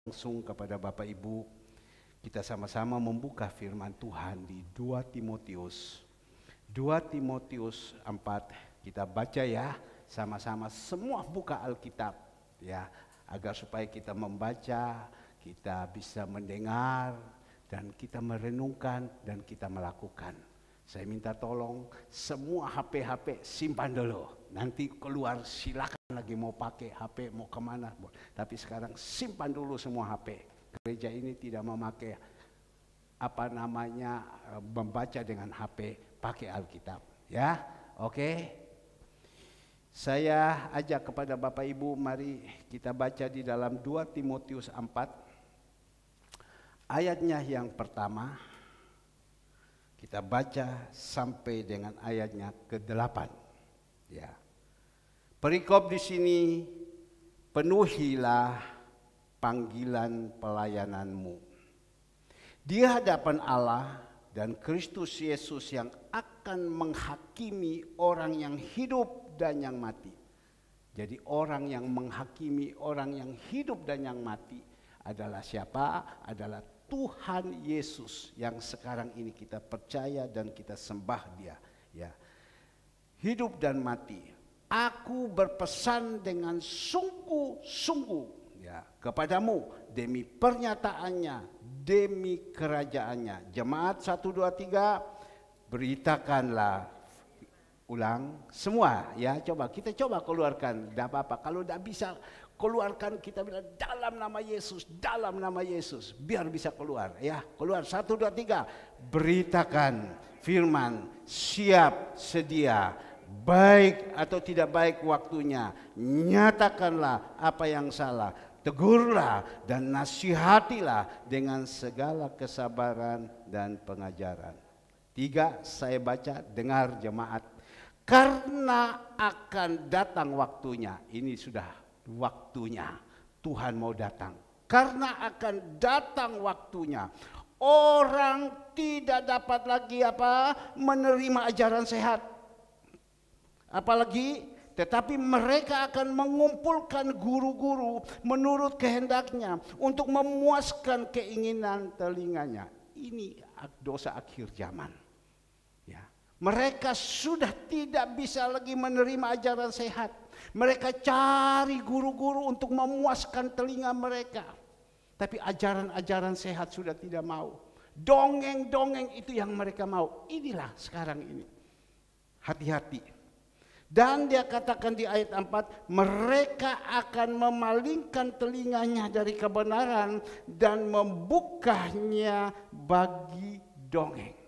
langsung kepada Bapak Ibu, kita sama-sama membuka firman Tuhan di 2 Timotius 4, kita baca ya sama-sama, semua buka Alkitab ya, agar supaya kita membaca, kita bisa mendengar, dan kita merenungkan, dan kita melakukan. Saya minta tolong semua HP simpan dulu, nanti keluar silakan lagi mau pakai HP mau kemana, tapi sekarang simpan dulu semua HP. Gereja ini tidak memakai membaca dengan HP, pakai Alkitab ya. Oke. Saya ajak kepada Bapak Ibu, mari kita baca di dalam 2 Timotius 4 ayatnya yang pertama. Kita baca sampai dengan ayatnya ke-8 ya. Perikop di sini, penuhilah panggilan pelayananmu di hadapan Allah dan Kristus Yesus yang akan menghakimi orang yang hidup dan yang mati. Jadi orang yang menghakimi orang yang hidup dan yang mati adalah siapa? Adalah Tuhan Yesus yang sekarang ini kita percaya dan kita sembah Dia ya. Hidup dan mati. Aku berpesan dengan sungguh-sungguh ya kepadamu demi pernyataannya, demi kerajaannya. Jemaat 1, 2, 3, beritakanlah. Ulang semua ya, kita coba keluarkan, tidak apa-apa. Kalau tidak bisa keluarkan, kita bilang dalam nama Yesus, dalam nama Yesus, biar bisa keluar ya. Keluar 1, 2, 3, beritakan firman, siap sedia, baik atau tidak baik waktunya, nyatakanlah apa yang salah, tegurlah dan nasihatilah dengan segala kesabaran dan pengajaran. 3, saya baca, dengar jemaat. Karena akan datang waktunya, ini sudah waktunya, Tuhan mau datang. Karena akan datang waktunya, orang tidak dapat lagi menerima ajaran sehat. Apalagi, tetapi mereka akan mengumpulkan guru-guru menurut kehendaknya untuk memuaskan keinginan telinganya. Ini dosa akhir zaman. Ya. Mereka sudah tidak bisa lagi menerima ajaran sehat. Mereka cari guru-guru untuk memuaskan telinga mereka. Tapi ajaran-ajaran sehat sudah tidak mau. Dongeng-dongeng itu yang mereka mau. Inilah sekarang ini. Hati-hati. Dan dia katakan di ayat 4, mereka akan memalingkan telinganya dari kebenaran dan membukanya bagi dongeng.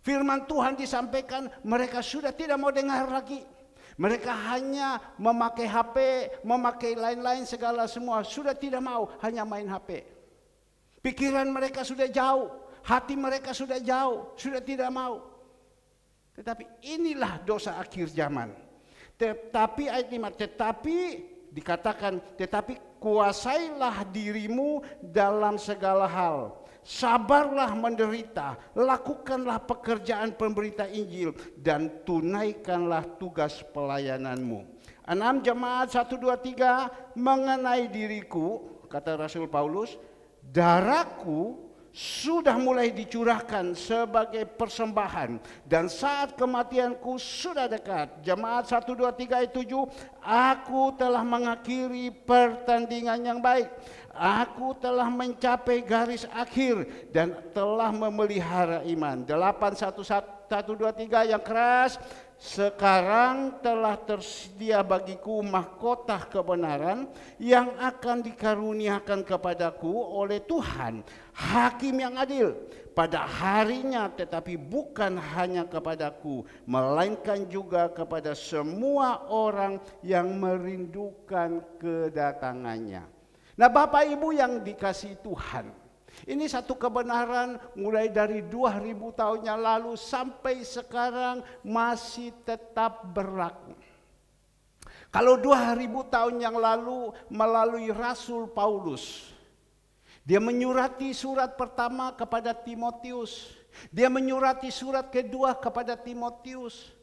Firman Tuhan disampaikan, mereka sudah tidak mau dengar lagi. Mereka hanya memakai HP, memakai lain-lain segala semua. Sudah tidak mau, hanya main HP. Pikiran mereka sudah jauh, hati mereka sudah jauh, sudah tidak mau. Tetapi inilah dosa akhir zaman. Tetapi ayat 5, tetapi dikatakan, tetapi kuasailah dirimu dalam segala hal. Sabarlah menderita, lakukanlah pekerjaan pemberita Injil, dan tunaikanlah tugas pelayananmu. 6, jemaat 1, 2, 3, mengenai diriku, kata Rasul Paulus, darahku sudah mulai dicurahkan sebagai persembahan, dan saat kematianku sudah dekat. Jemaat 1, 2, 3 ayat 7, aku telah mengakhiri pertandingan yang baik. Aku telah mencapai garis akhir dan telah memelihara iman. 8, 1, 2, 3 yang keras. Sekarang telah tersedia bagiku mahkota kebenaran yang akan dikaruniakan kepadaku oleh Tuhan, Hakim yang adil, pada harinya, tetapi bukan hanya kepadaku, melainkan juga kepada semua orang yang merindukan kedatangannya. Nah, Bapak Ibu yang dikasihi Tuhan, ini satu kebenaran mulai dari 2000 tahun yang lalu sampai sekarang masih tetap berlaku. Kalau 2000 tahun yang lalu melalui Rasul Paulus, dia menyurati surat pertama kepada Timotius, dia menyurati surat kedua kepada Timotius.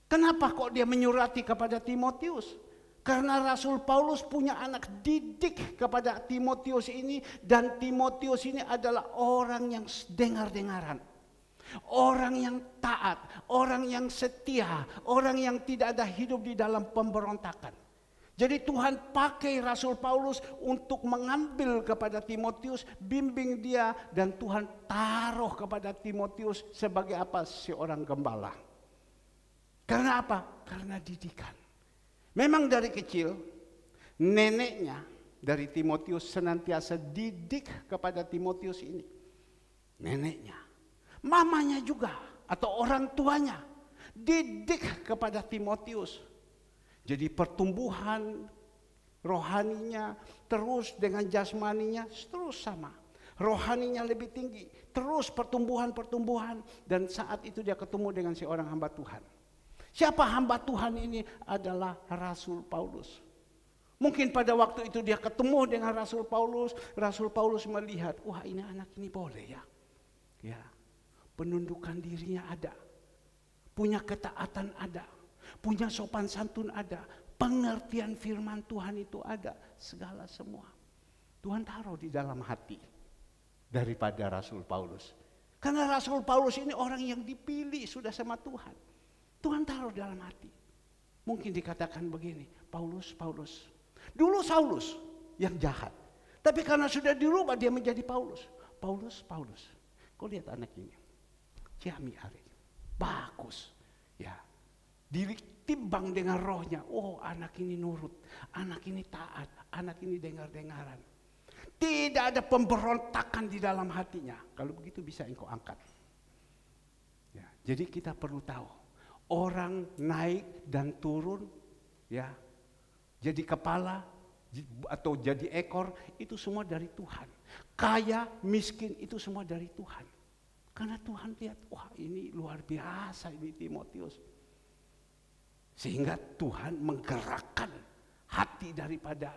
Kenapa kok dia menyurati kepada Timotius? Karena Rasul Paulus punya anak didik kepada Timotius ini, dan Timotius ini adalah orang yang dengar-dengaran, orang yang taat, orang yang setia, orang yang tidak ada hidup di dalam pemberontakan. Jadi Tuhan pakai Rasul Paulus untuk mengambil kepada Timotius, bimbing dia, dan Tuhan taruh kepada Timotius sebagai apa? Seorang gembala. Karena apa? Karena didikan. Memang dari kecil, neneknya dari Timotius senantiasa didik kepada Timotius ini. Neneknya, mamanya juga, atau orang tuanya, didik kepada Timotius. Jadi pertumbuhan rohaninya terus dengan jasmaninya terus sama. Rohaninya lebih tinggi, terus pertumbuhan. Dan saat itu dia ketemu dengan seorang hamba Tuhan. Siapa hamba Tuhan ini? Adalah Rasul Paulus. Mungkin pada waktu itu dia ketemu dengan Rasul Paulus melihat, wah ini anak ini boleh ya. Ya, penundukan dirinya ada, punya ketaatan ada, punya sopan santun ada, pengertian firman Tuhan itu ada, segala semua. Tuhan taruh di dalam hati daripada Rasul Paulus. Karena Rasul Paulus ini orang yang dipilih sudah sama Tuhan. Tuhan taruh dalam hati. Mungkin dikatakan begini, Paulus. Dulu Saulus yang jahat. Tapi karena sudah dirubah dia menjadi Paulus. Paulus. Kau lihat anak ini. Ciami Ari. Bagus. Ya. Ditimbang dengan rohnya. Oh, anak ini nurut. Anak ini taat. Anak ini dengar-dengaran. Tidak ada pemberontakan di dalam hatinya. Kalau begitu bisa engkau angkat. Ya. Jadi kita perlu tahu. Orang naik dan turun, ya, jadi kepala atau jadi ekor, itu semua dari Tuhan. Kaya, miskin, itu semua dari Tuhan. Karena Tuhan lihat, wah ini luar biasa ini Timotius. Sehingga Tuhan menggerakkan hati daripada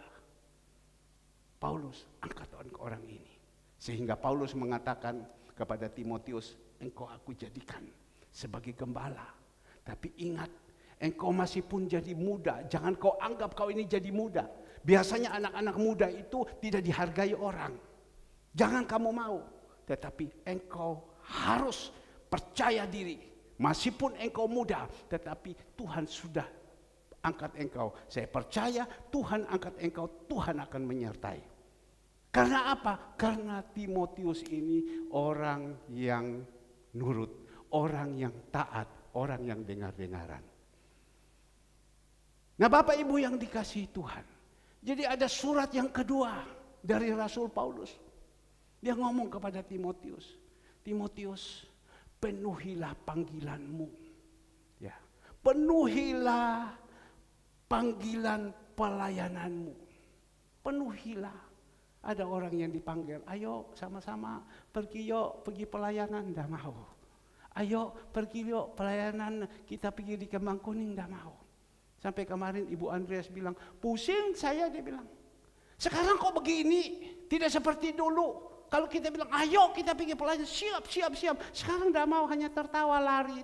Paulus, angkat orang ini. Sehingga Paulus mengatakan kepada Timotius, engkau aku jadikan sebagai gembala. Tapi ingat, engkau masih pun jadi muda. Jangan kau anggap kau ini jadi muda. Biasanya anak-anak muda itu tidak dihargai orang. Jangan kamu mau. Tetapi engkau harus percaya diri. Masih pun engkau muda, tetapi Tuhan sudah angkat engkau. Saya percaya Tuhan angkat engkau, Tuhan akan menyertai. Karena apa? Karena Timotius ini orang yang nurut, orang yang taat, orang yang dengar-dengaran. Nah, Bapak Ibu yang dikasihi Tuhan. Jadi ada surat yang kedua dari Rasul Paulus. Dia ngomong kepada Timotius. Timotius, penuhilah panggilanmu. Ya, penuhilah panggilan pelayananmu. Penuhilah. Ada orang yang dipanggil, ayo sama-sama pergi pelayanan, enggak mau. Ayo pergi yuk pelayanan, kita pergi di Kembang Kuning, enggak mau. Sampai kemarin Ibu Andreas bilang, pusing saya, dia bilang. Sekarang kok begini, tidak seperti dulu. Kalau kita bilang, ayo kita pergi pelayanan, siap. Sekarang enggak mau, hanya tertawa lari.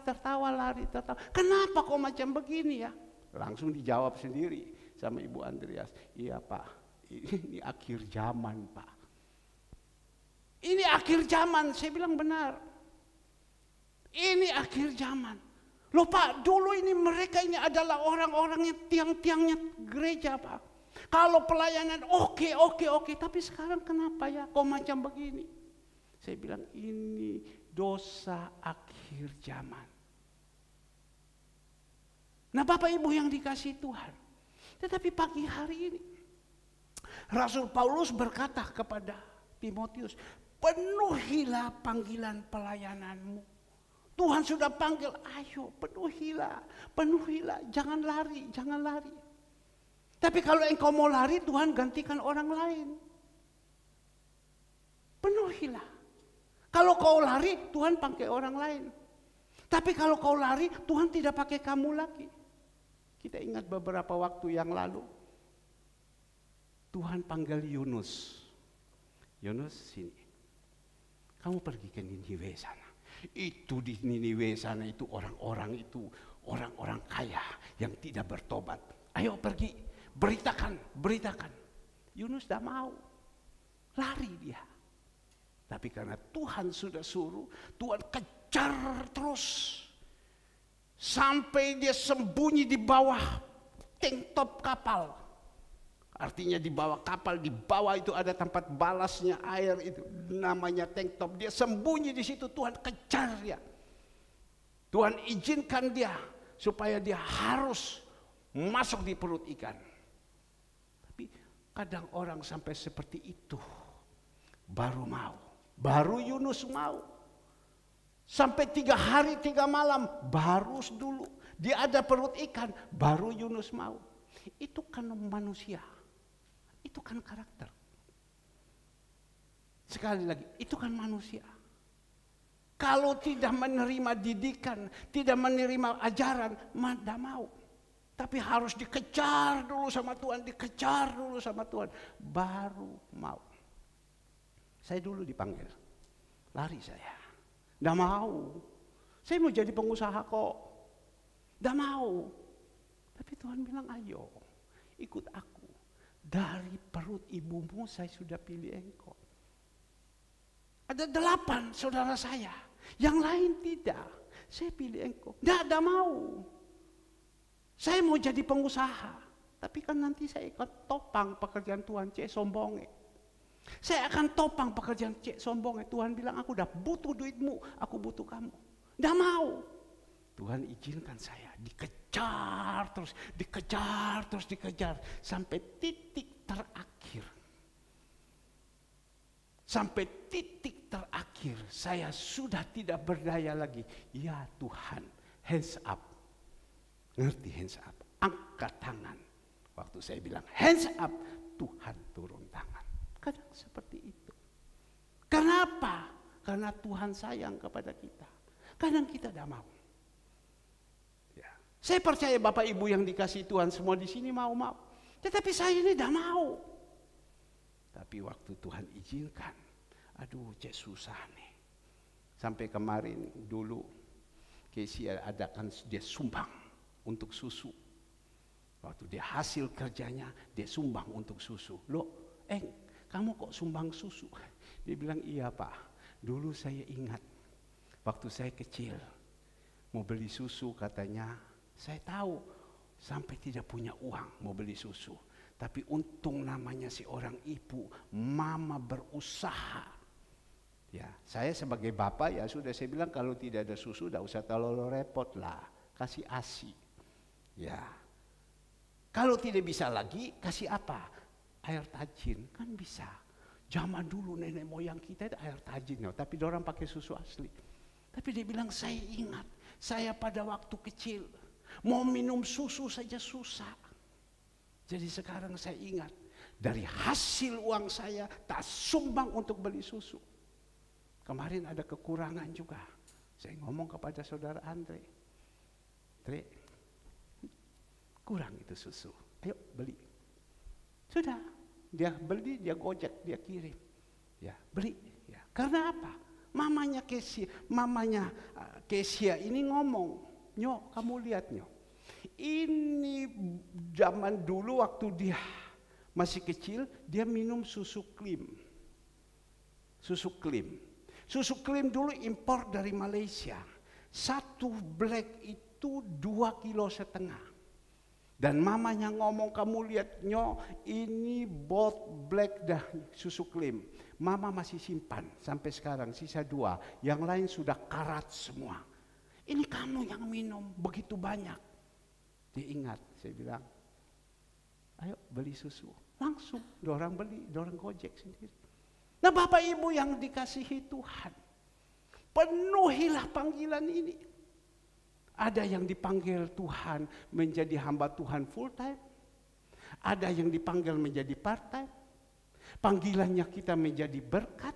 Kenapa kok macam begini ya? Langsung dijawab sendiri sama Ibu Andreas, iya Pak, ini akhir zaman Pak. Ini akhir zaman, saya bilang benar. Ini akhir zaman. Loh Pak, dulu ini mereka ini adalah orang-orang yang tiang-tiangnya gereja Pak. Kalau pelayanan oke. Tapi sekarang kenapa ya kok macam begini? Saya bilang ini dosa akhir zaman. Nah Bapak Ibu yang dikasihi Tuhan. Tetapi pagi hari ini Rasul Paulus berkata kepada Timotius, penuhilah panggilan pelayananmu. Tuhan sudah panggil, ayo penuhilah, jangan lari. Tapi kalau engkau mau lari, Tuhan gantikan orang lain. Penuhilah. Kalau kau lari, Tuhan pakai orang lain. Tapi kalau kau lari, Tuhan tidak pakai kamu lagi. Kita ingat beberapa waktu yang lalu, Tuhan panggil Yunus. Yunus sini, kamu pergi ke Niniwe sana. Itu di Niniwe sana itu orang-orang kaya yang tidak bertobat. Ayo pergi, beritakan, beritakan. Yunus tidak mau, lari dia. Tapi karena Tuhan sudah suruh, Tuhan kejar terus. Sampai dia sembunyi di bawah tank top kapal. Artinya di bawah kapal, di bawah itu ada tempat balasnya air itu. Namanya tank top. Dia sembunyi di situ, Tuhan kejar dia. Tuhan izinkan dia supaya dia harus masuk di perut ikan. Tapi kadang orang sampai seperti itu baru mau. Baru Yunus mau. Sampai 3 hari 3 malam baru dulu. Dia ada perut ikan baru Yunus mau. Itu kan manusia. Itu kan karakter. Sekali lagi, itu kan manusia. Kalau tidak menerima didikan, tidak menerima ajaran, tidak mau. Tapi harus dikejar dulu sama Tuhan, dikejar dulu sama Tuhan, baru mau. Saya dulu dipanggil, lari saya. Tidak mau. Saya mau jadi pengusaha kok. Tidak mau. Tapi Tuhan bilang, ayo ikut aku. Dari perut ibumu saya sudah pilih engkau. Ada 8 saudara saya. Yang lain tidak. Saya pilih engkau. Tidak mau. Saya mau jadi pengusaha. Tapi kan nanti saya akan topang pekerjaan Tuhan, cek sombonge. Saya akan topang pekerjaan cek sombonge. Tuhan bilang, aku udah butuh duitmu, aku butuh kamu. Tidak mau. Tuhan izinkan saya dikejar terus, dikejar terus, dikejar. Sampai titik terakhir. Sampai titik terakhir saya sudah tidak berdaya lagi. Ya Tuhan, hands up. Ngerti hands up? Angkat tangan. Waktu saya bilang hands up, Tuhan turun tangan. Kadang seperti itu. Kenapa? Karena Tuhan sayang kepada kita. Kadang kita tidak mau. Ya. Saya percaya Bapak Ibu yang dikasih Tuhan semua di sini mau. Tetapi saya ini tidak mau. Tapi waktu Tuhan izinkan, aduh cek susah nih. Sampai kemarin dulu Casey adakan dia sumbang untuk susu. Waktu dia hasil kerjanya dia sumbang untuk susu. Loh, kamu kok sumbang susu? Dia bilang, iya Pak, dulu saya ingat waktu saya kecil mau beli susu katanya, saya tahu sampai tidak punya uang mau beli susu. Tapi untung namanya si orang ibu, mama berusaha. Ya, saya sebagai bapak ya sudah saya bilang kalau tidak ada susu tidak usah terlalu repot lah, kasih ASI. Ya, kalau tidak bisa lagi kasih apa? Air tajin kan bisa. Zaman dulu nenek moyang kita itu air tajin, ya, tapi orang pakai susu asli. Tapi dia bilang saya ingat, saya pada waktu kecil mau minum susu saja susah. Jadi sekarang saya ingat, dari hasil uang saya tak sumbang untuk beli susu. Kemarin ada kekurangan juga. Saya ngomong kepada saudara Andre, kurang itu susu, ayo beli. Sudah, dia beli, dia gojek, dia kirim. Ya, beli. Ya. Karena apa? Mamanya Kesia ini ngomong, Nyok, kamu lihat Nyok. Ini zaman dulu waktu dia masih kecil, dia minum susu klim. Susu klim. Susu klim dulu impor dari Malaysia. 1 black itu 2,5 kilo. Dan mamanya ngomong, kamu lihat Nyok, ini bot black dah susu klim. Mama masih simpan sampai sekarang, sisa 2. Yang lain sudah karat semua. Ini kamu yang minum begitu banyak. Dia ingat, saya bilang, ayo beli susu. Langsung, dorang beli, dorang gojek sendiri. Nah Bapak Ibu yang dikasihi Tuhan, penuhilah panggilan ini. Ada yang dipanggil Tuhan menjadi hamba Tuhan full time. Ada yang dipanggil menjadi part time. Panggilannya kita menjadi berkat.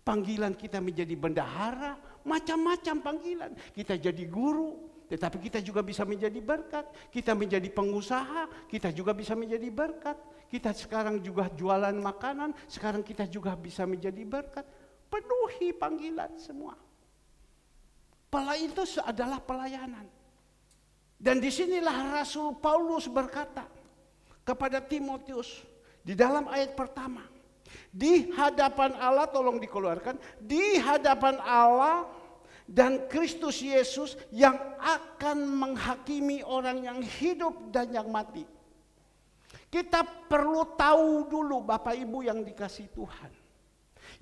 Panggilan kita menjadi bendahara. Macam-macam panggilan. Kita jadi guru. Tetapi kita juga bisa menjadi berkat. Kita menjadi pengusaha, kita juga bisa menjadi berkat. Kita sekarang juga jualan makanan, sekarang kita juga bisa menjadi berkat. Penuhi panggilan semua. Itu adalah pelayanan. Dan disinilah Rasul Paulus berkata, kepada Timotius di dalam ayat pertama. Di hadapan Allah, tolong dikeluarkan, di hadapan Allah dan Kristus Yesus yang akan menghakimi orang yang hidup dan yang mati. Kita perlu tahu dulu Bapak Ibu yang dikasihi Tuhan.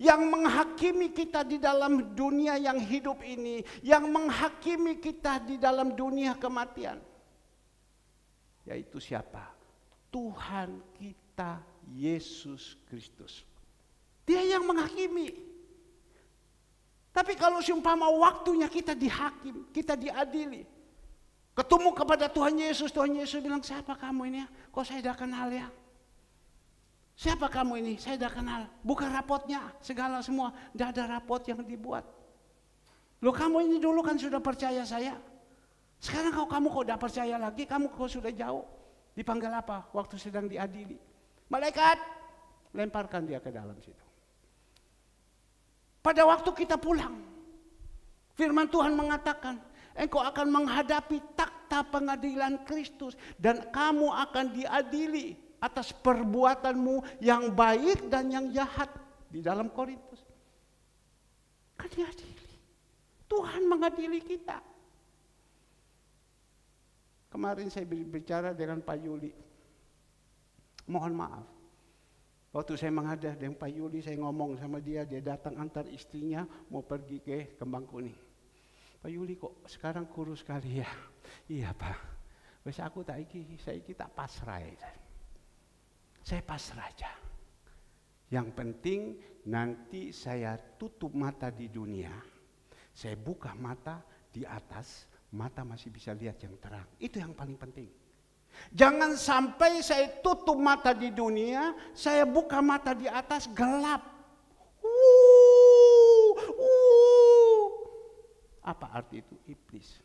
Yang menghakimi kita di dalam dunia yang hidup ini, yang menghakimi kita di dalam dunia kematian, yaitu siapa? Tuhan kita Yesus Kristus. Dia yang menghakimi. Tapi kalau seumpama waktunya kita dihakim, kita diadili, ketemu kepada Tuhan Yesus bilang, siapa kamu ini ya? Kok saya tidak kenal ya? Siapa kamu ini? Saya tidak kenal. Buka rapotnya, segala semua. Tidak ada rapot yang dibuat. Loh, kamu ini dulu kan sudah percaya saya. Sekarang kamu kok tidak percaya lagi, kamu kok sudah jauh. Dipanggil apa? Waktu sedang diadili. Malaikat, lemparkan dia ke dalam situ. Pada waktu kita pulang, firman Tuhan mengatakan, engkau akan menghadapi takhta pengadilan Kristus dan kamu akan diadili atas perbuatanmu yang baik dan yang jahat. Di dalam Korintus kan diadili. Tuhan mengadili kita. Kemarin saya bicara dengan Pak Yuli. Mohon maaf, waktu saya menghadap dengan Pak Yuli, saya ngomong sama dia, dia datang antar istrinya mau pergi ke Kembang Kuning. Pak Yuli, kok sekarang kurus sekali ya? Iya Pak, wes aku tak saya tak pasrah. Saya pasrah aja. Yang penting nanti saya tutup mata di dunia, saya buka mata di atas, mata masih bisa lihat yang terang. Itu yang paling penting. Jangan sampai saya tutup mata di dunia, saya buka mata di atas gelap. Apa arti itu? Iblis.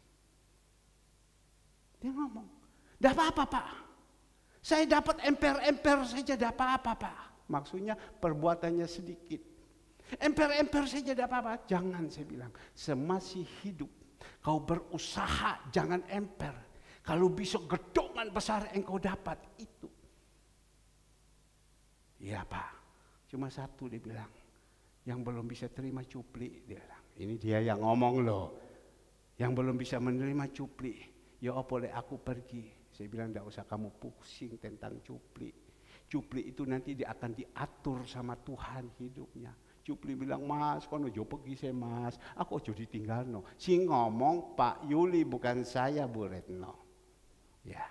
Dia ngomong, "Dah apa-apa Pak, saya dapat emper-emper saja, dah apa-apa Pak." Maksudnya perbuatannya sedikit. Emper-emper saja dah apa-apa. Jangan, saya bilang, semasih hidup kau berusaha, jangan emper. Kalau besok gedongan besar engkau dapat itu. Iya Pak, cuma satu dia bilang, yang belum bisa terima cupli, dia bilang. Ini dia yang ngomong loh, yang belum bisa menerima cupli. Ya boleh aku pergi. Saya bilang tidak usah kamu pusing tentang cupli. Cupli itu nanti dia akan diatur sama Tuhan hidupnya. Cupli bilang, "Mas, kono jo pergi saya Mas, aku ojo ditinggal no." Si ngomong Pak Yuli, bukan saya Bu Retno. Ya,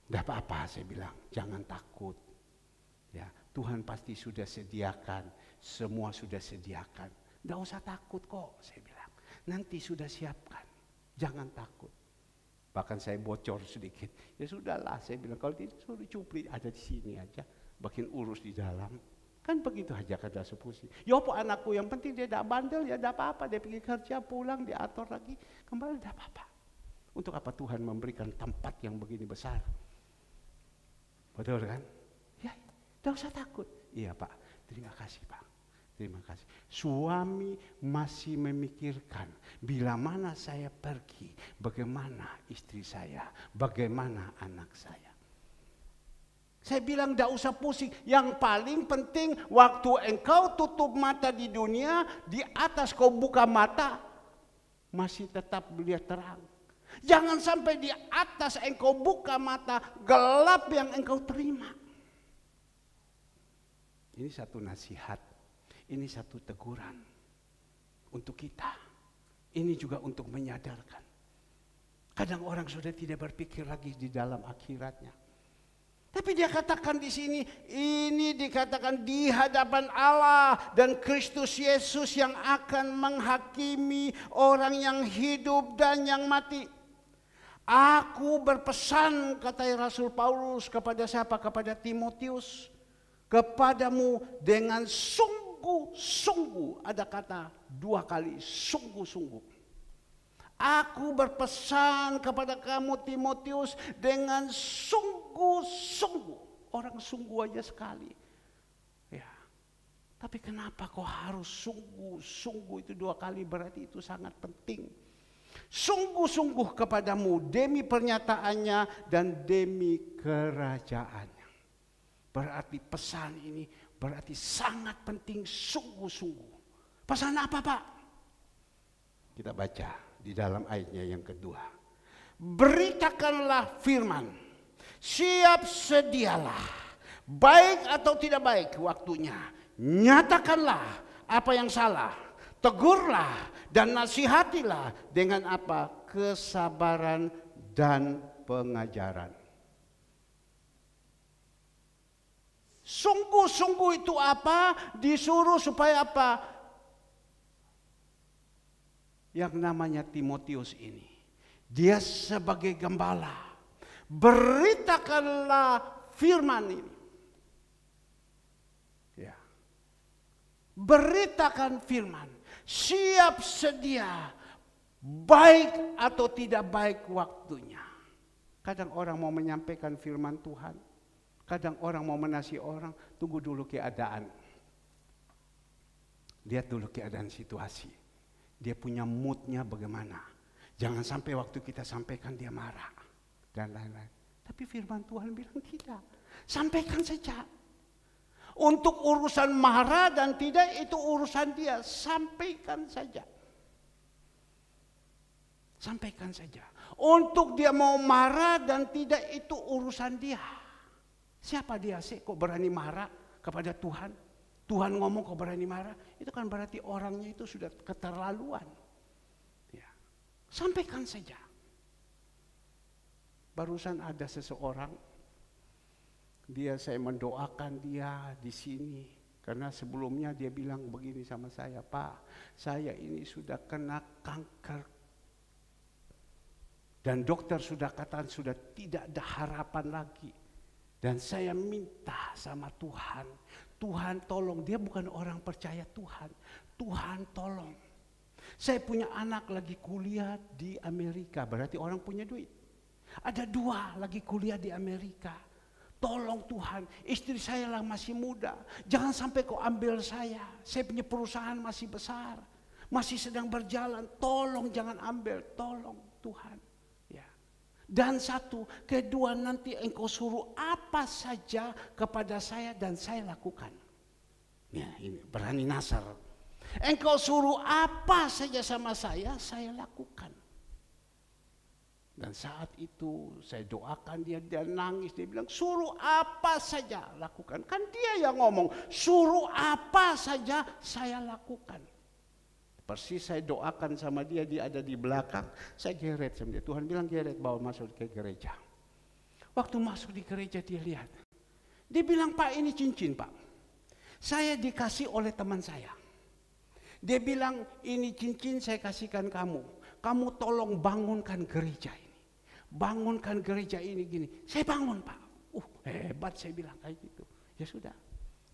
tidak apa-apa saya bilang, jangan takut. Ya, Tuhan pasti sudah sediakan, semua sudah sediakan. Tidak usah takut kok, saya bilang. Nanti sudah siapkan, jangan takut. Bahkan saya bocor sedikit. Ya sudahlah, saya bilang, kalau tidak suruh cupli ada di sini aja, makin urus di dalam. Kan begitu aja kata sepusi. Ya apa anakku, yang penting dia tidak bandel, ya tidak apa-apa. Dia pergi kerja, pulang, diatur lagi, kembali tidak apa-apa. Untuk apa Tuhan memberikan tempat yang begini besar? Betul kan? Ya, tidak usah takut. Iya Pak, terima kasih Pak. Terima kasih. Suami masih memikirkan bila mana saya pergi, bagaimana istri saya, bagaimana anak saya. Saya bilang tidak usah pusing. Yang paling penting waktu engkau tutup mata di dunia, di atas kau buka mata, masih tetap melihat terang. Jangan sampai di atas engkau buka mata, gelap yang engkau terima. Ini satu nasihat, ini satu teguran untuk kita. Ini juga untuk menyadarkan. Kadang orang sudah tidak berpikir lagi di dalam akhiratnya. Tapi dia katakan di sini, ini dikatakan di hadapan Allah dan Kristus Yesus yang akan menghakimi orang yang hidup dan yang mati. Aku berpesan, kata Rasul Paulus kepada siapa? Kepada Timotius, kepadamu dengan sungguh-sungguh. Ada kata 2 kali, sungguh-sungguh. Aku berpesan kepada kamu Timotius dengan sungguh-sungguh. Orang sungguh aja sekali. Ya. Tapi kenapa kok harus sungguh-sungguh itu 2 kali, berarti itu sangat penting. Sungguh-sungguh kepadamu demi pernyataannya dan demi kerajaannya. Berarti pesan ini berarti sangat penting, sungguh-sungguh. Pesan apa, Pak? Kita baca di dalam ayatnya yang kedua. Beritakanlah firman, siap sedialah, baik atau tidak baik waktunya. Nyatakanlah apa yang salah, tegurlah dan nasihatilah dengan apa? Kesabaran dan pengajaran. Sungguh-sungguh itu apa? Disuruh supaya apa? Yang namanya Timotius ini, dia sebagai gembala, beritakanlah firman ini. Ya. Beritakan firman, siap sedia, baik atau tidak baik waktunya. Kadang orang mau menyampaikan firman Tuhan, kadang orang mau menasih orang, tunggu dulu keadaan. Lihat dulu keadaan situasi. Dia punya moodnya bagaimana. Jangan sampai waktu kita sampaikan dia marah. Dan lain-lain. Tapi firman Tuhan bilang tidak. Sampaikan saja. Untuk urusan marah dan tidak itu urusan dia. Sampaikan saja. Sampaikan saja. Untuk dia mau marah dan tidak itu urusan dia. Siapa dia sih kok berani marah kepada Tuhan? Tuhan ngomong kok berani marah? Itu kan berarti orangnya itu sudah keterlaluan. Ya. Sampaikan saja. Barusan ada seseorang, saya mendoakan dia di sini. Karena sebelumnya dia bilang begini sama saya, Pak, saya ini sudah kena kanker. Dan dokter sudah katakan sudah tidak ada harapan lagi. Dan saya minta sama Tuhan, Tuhan tolong. Dia bukan orang percaya Tuhan. Tuhan tolong. Saya punya anak lagi kuliah di Amerika, berarti orang punya duit. Ada 2 lagi kuliah di Amerika. Tolong Tuhan, istri saya lah masih muda. Jangan sampai kau ambil saya. Saya punya perusahaan masih besar, masih sedang berjalan. Tolong jangan ambil, tolong Tuhan. Ya. Dan 1, kedua nanti engkau suruh apa saja kepada saya dan saya lakukan. Ya, ini berani nasar. Engkau suruh apa saja sama saya lakukan. Dan saat itu saya doakan dia nangis. Dia bilang suruh apa saja lakukan. Kan dia yang ngomong suruh apa saja saya lakukan. Persis saya doakan sama dia ada di belakang. Saya geret sama dia. Tuhan bilang geret, bawa masuk ke gereja. Waktu masuk di gereja dia lihat. Dia bilang, Pak ini cincin Pak. Saya dikasih oleh teman saya. Dia bilang ini cincin saya kasihkan kamu. Kamu tolong bangunkan gereja ini. Bangunkan gereja ini gini. Saya bangun Pak. Hebat saya bilang kayak gitu. Ya sudah.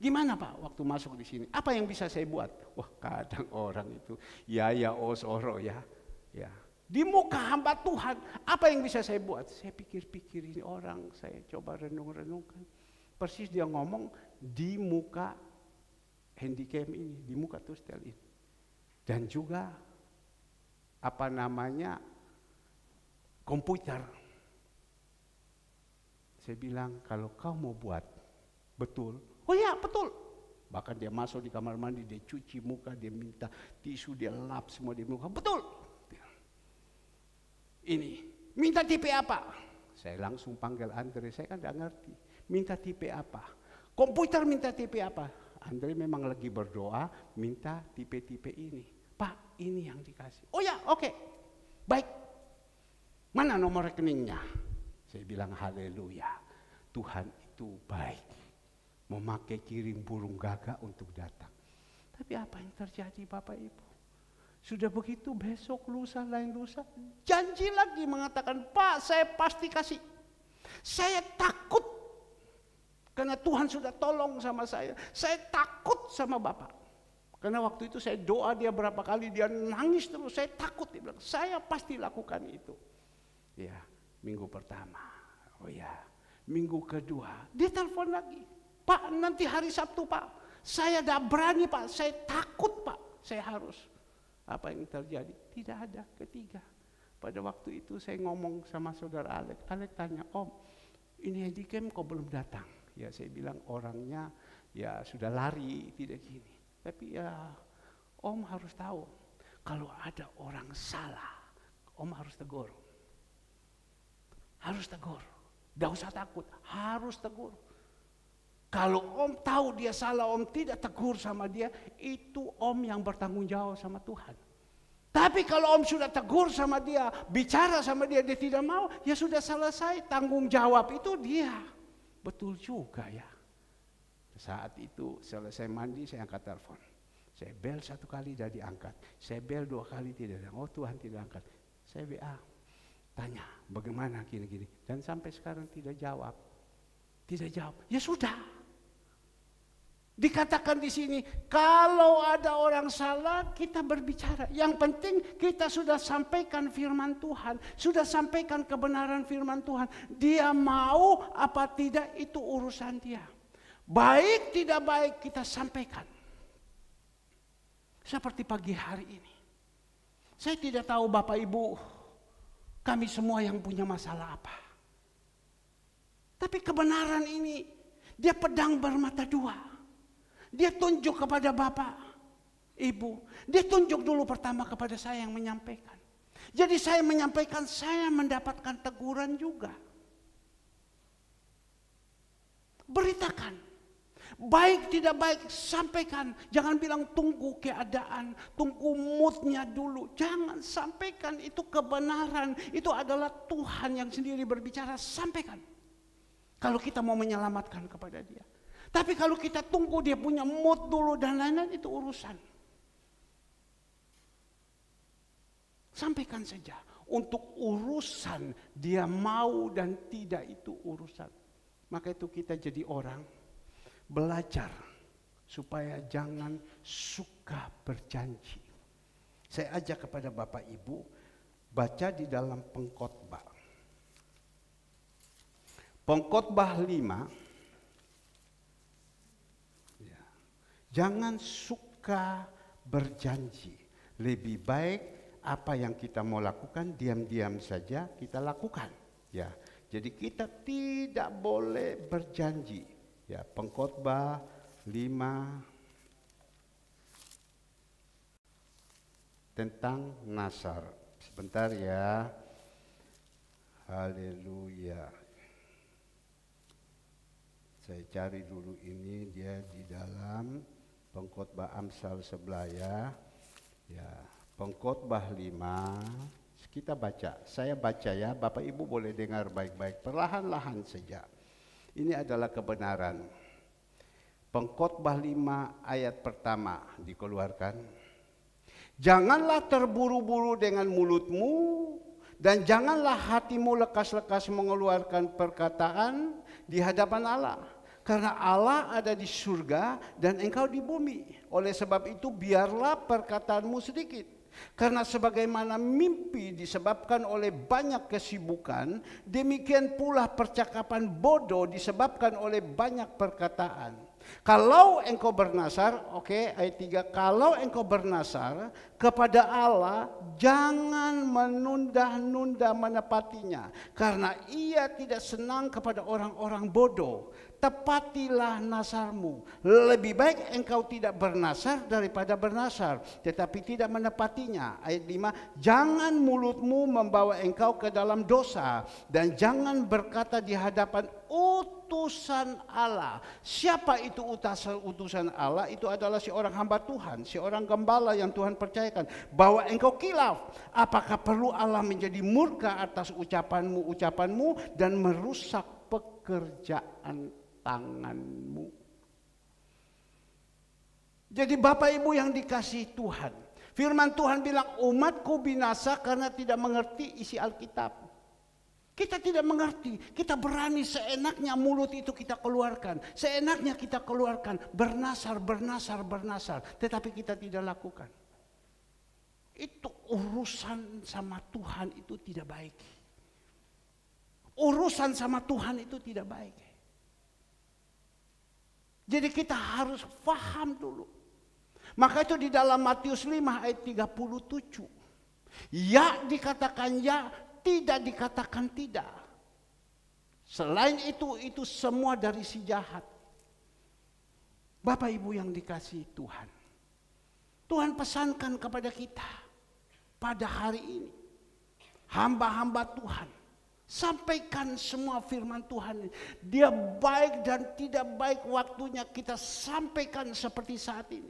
Gimana Pak waktu masuk di sini? Apa yang bisa saya buat? Wah kadang orang itu ya osoro ya. Di muka hamba Tuhan, apa yang bisa saya buat? Saya pikir-pikir ini orang, saya coba renung-renungkan. Persis dia ngomong di muka handycam ini, di muka Tustel ini. Dan juga komputer. Saya bilang kalau kau mau buat betul, oh ya betul. Bahkan dia masuk di kamar mandi, dia cuci muka, dia minta tisu, dia lap semua di muka, betul. Ini, minta tipe apa? Saya langsung panggil Andre, saya kan tidak ngerti. Minta tipe apa? Komputer minta tipe apa? Andre memang lagi berdoa, minta tipe-tipe ini. Pak, ini yang dikasih. Oh ya, oke. Baik. Mana nomor rekeningnya? Saya bilang haleluya. Tuhan itu baik. Memakai kirim burung gagak untuk datang. Tapi apa yang terjadi Bapak Ibu? Sudah begitu besok, lusa, lain lusa. Janji lagi mengatakan, Pak saya pasti kasih. Saya takut. Karena Tuhan sudah tolong sama saya. Saya takut sama Bapak. Karena waktu itu saya doa dia berapa kali, dia nangis terus. Saya takut, dia bilang, saya pasti lakukan itu. Ya, minggu pertama. Oh ya, minggu kedua. Dia telepon lagi. Pak, nanti hari Sabtu Pak. Saya tidak berani Pak, saya takut Pak. Saya harus. Apa yang terjadi? Tidak ada. Ketiga. Pada waktu itu saya ngomong sama saudara Alek. Alek tanya, Om, ini handycam kok belum datang? Ya saya bilang orangnya ya sudah lari, tidak gini. Tapi ya Om harus tahu, kalau ada orang salah, Om harus tegur. Harus tegur. Gak usah takut, harus tegur. Kalau Om tahu dia salah, Om tidak tegur sama dia, itu Om yang bertanggung jawab sama Tuhan. Tapi kalau Om sudah tegur sama dia, bicara sama dia, dia tidak mau, ya sudah selesai, tanggung jawab itu dia. Betul juga ya. Saat itu selesai mandi, saya angkat telepon. Saya bel 1 kali tidak diangkat, saya bel 2 kali tidak diangkat. Oh Tuhan tidak angkat. Saya WA, tanya bagaimana gini-gini. Dan sampai sekarang tidak jawab. Tidak jawab. Ya sudah. Dikatakan di sini, kalau ada orang salah kita berbicara. Yang penting kita sudah sampaikan firman Tuhan, sudah sampaikan kebenaran firman Tuhan. Dia mau apa tidak itu urusan dia. Baik tidak baik kita sampaikan. Seperti pagi hari ini. Saya tidak tahu Bapak Ibu, kami semua yang punya masalah apa. Tapi kebenaran ini, dia pedang bermata dua. Dia tunjuk kepada Bapak, Ibu. Dia tunjuk dulu pertama kepada saya yang menyampaikan. Jadi saya menyampaikan, saya mendapatkan teguran juga. Beritakan. Baik tidak baik, sampaikan. Jangan bilang tunggu keadaan, tunggu moodnya dulu. Jangan, sampaikan itu kebenaran. Itu adalah Tuhan yang sendiri berbicara, sampaikan. Kalau kita mau menyelamatkan kepada dia. Tapi kalau kita tunggu dia punya mood dulu dan lain-lain, itu urusan. Sampaikan saja. Untuk urusan dia mau dan tidak itu urusan. Maka itu kita jadi orang belajar supaya jangan suka berjanji. Saya ajak kepada Bapak Ibu baca di dalam Pengkhotbah. Pengkhotbah 5. Ya. Jangan suka berjanji. Lebih baik apa yang kita mau lakukan diam-diam saja kita lakukan. Ya. Jadi kita tidak boleh berjanji. Ya, Pengkhotbah 5 tentang Nasar. Sebentar ya. Haleluya. Saya cari dulu ini, dia di dalam Pengkhotbah Amsal sebelah ya. Ya, Pengkhotbah 5. Kita baca. Saya baca ya, Bapak Ibu boleh dengar baik-baik, perlahan-lahan saja. Ini adalah kebenaran. Pengkhotbah 5 ayat pertama dikeluarkan. Janganlah terburu-buru dengan mulutmu dan janganlah hatimu lekas-lekas mengeluarkan perkataan di hadapan Allah. Karena Allah ada di surga dan engkau di bumi. Oleh sebab itu biarlah perkataanmu sedikit. Karena sebagaimana mimpi disebabkan oleh banyak kesibukan, demikian pula percakapan bodoh disebabkan oleh banyak perkataan. Kalau engkau bernasar, ayat 3, kalau engkau bernasar kepada Allah, jangan menunda-nunda menepatinya. Karena ia tidak senang kepada orang-orang bodoh. Tepatilah nasarmu. Lebih baik engkau tidak bernasar daripada bernasar, tetapi tidak menepatinya. Ayat 5, jangan mulutmu membawa engkau ke dalam dosa, dan jangan berkata di hadapan utusan Allah. Siapa itu utusan Allah? Itu adalah seorang hamba Tuhan, seorang gembala yang Tuhan percayakan. Bahwa engkau kilaf. Apakah perlu Allah menjadi murka atas ucapanmu dan merusak pekerjaan tanganmu? Jadi Bapak Ibu yang dikasihi Tuhan, firman Tuhan bilang umatku binasa karena tidak mengerti isi Alkitab. Kita tidak mengerti, kita berani seenaknya mulut itu kita keluarkan, seenaknya kita keluarkan, bernasar, tetapi kita tidak lakukan. Itu urusan sama Tuhan itu tidak baik. Urusan sama Tuhan itu tidak baik. Jadi kita harus paham dulu. Maka itu di dalam Matius 5 ayat 37. Ya dikatakan ya, tidak dikatakan tidak. Selain itu semua dari si jahat. Bapak Ibu yang dikasihi Tuhan, Tuhan pesankan kepada kita pada hari ini, hamba-hamba Tuhan, sampaikan semua firman Tuhan. Dia baik dan tidak baik waktunya kita sampaikan seperti saat ini.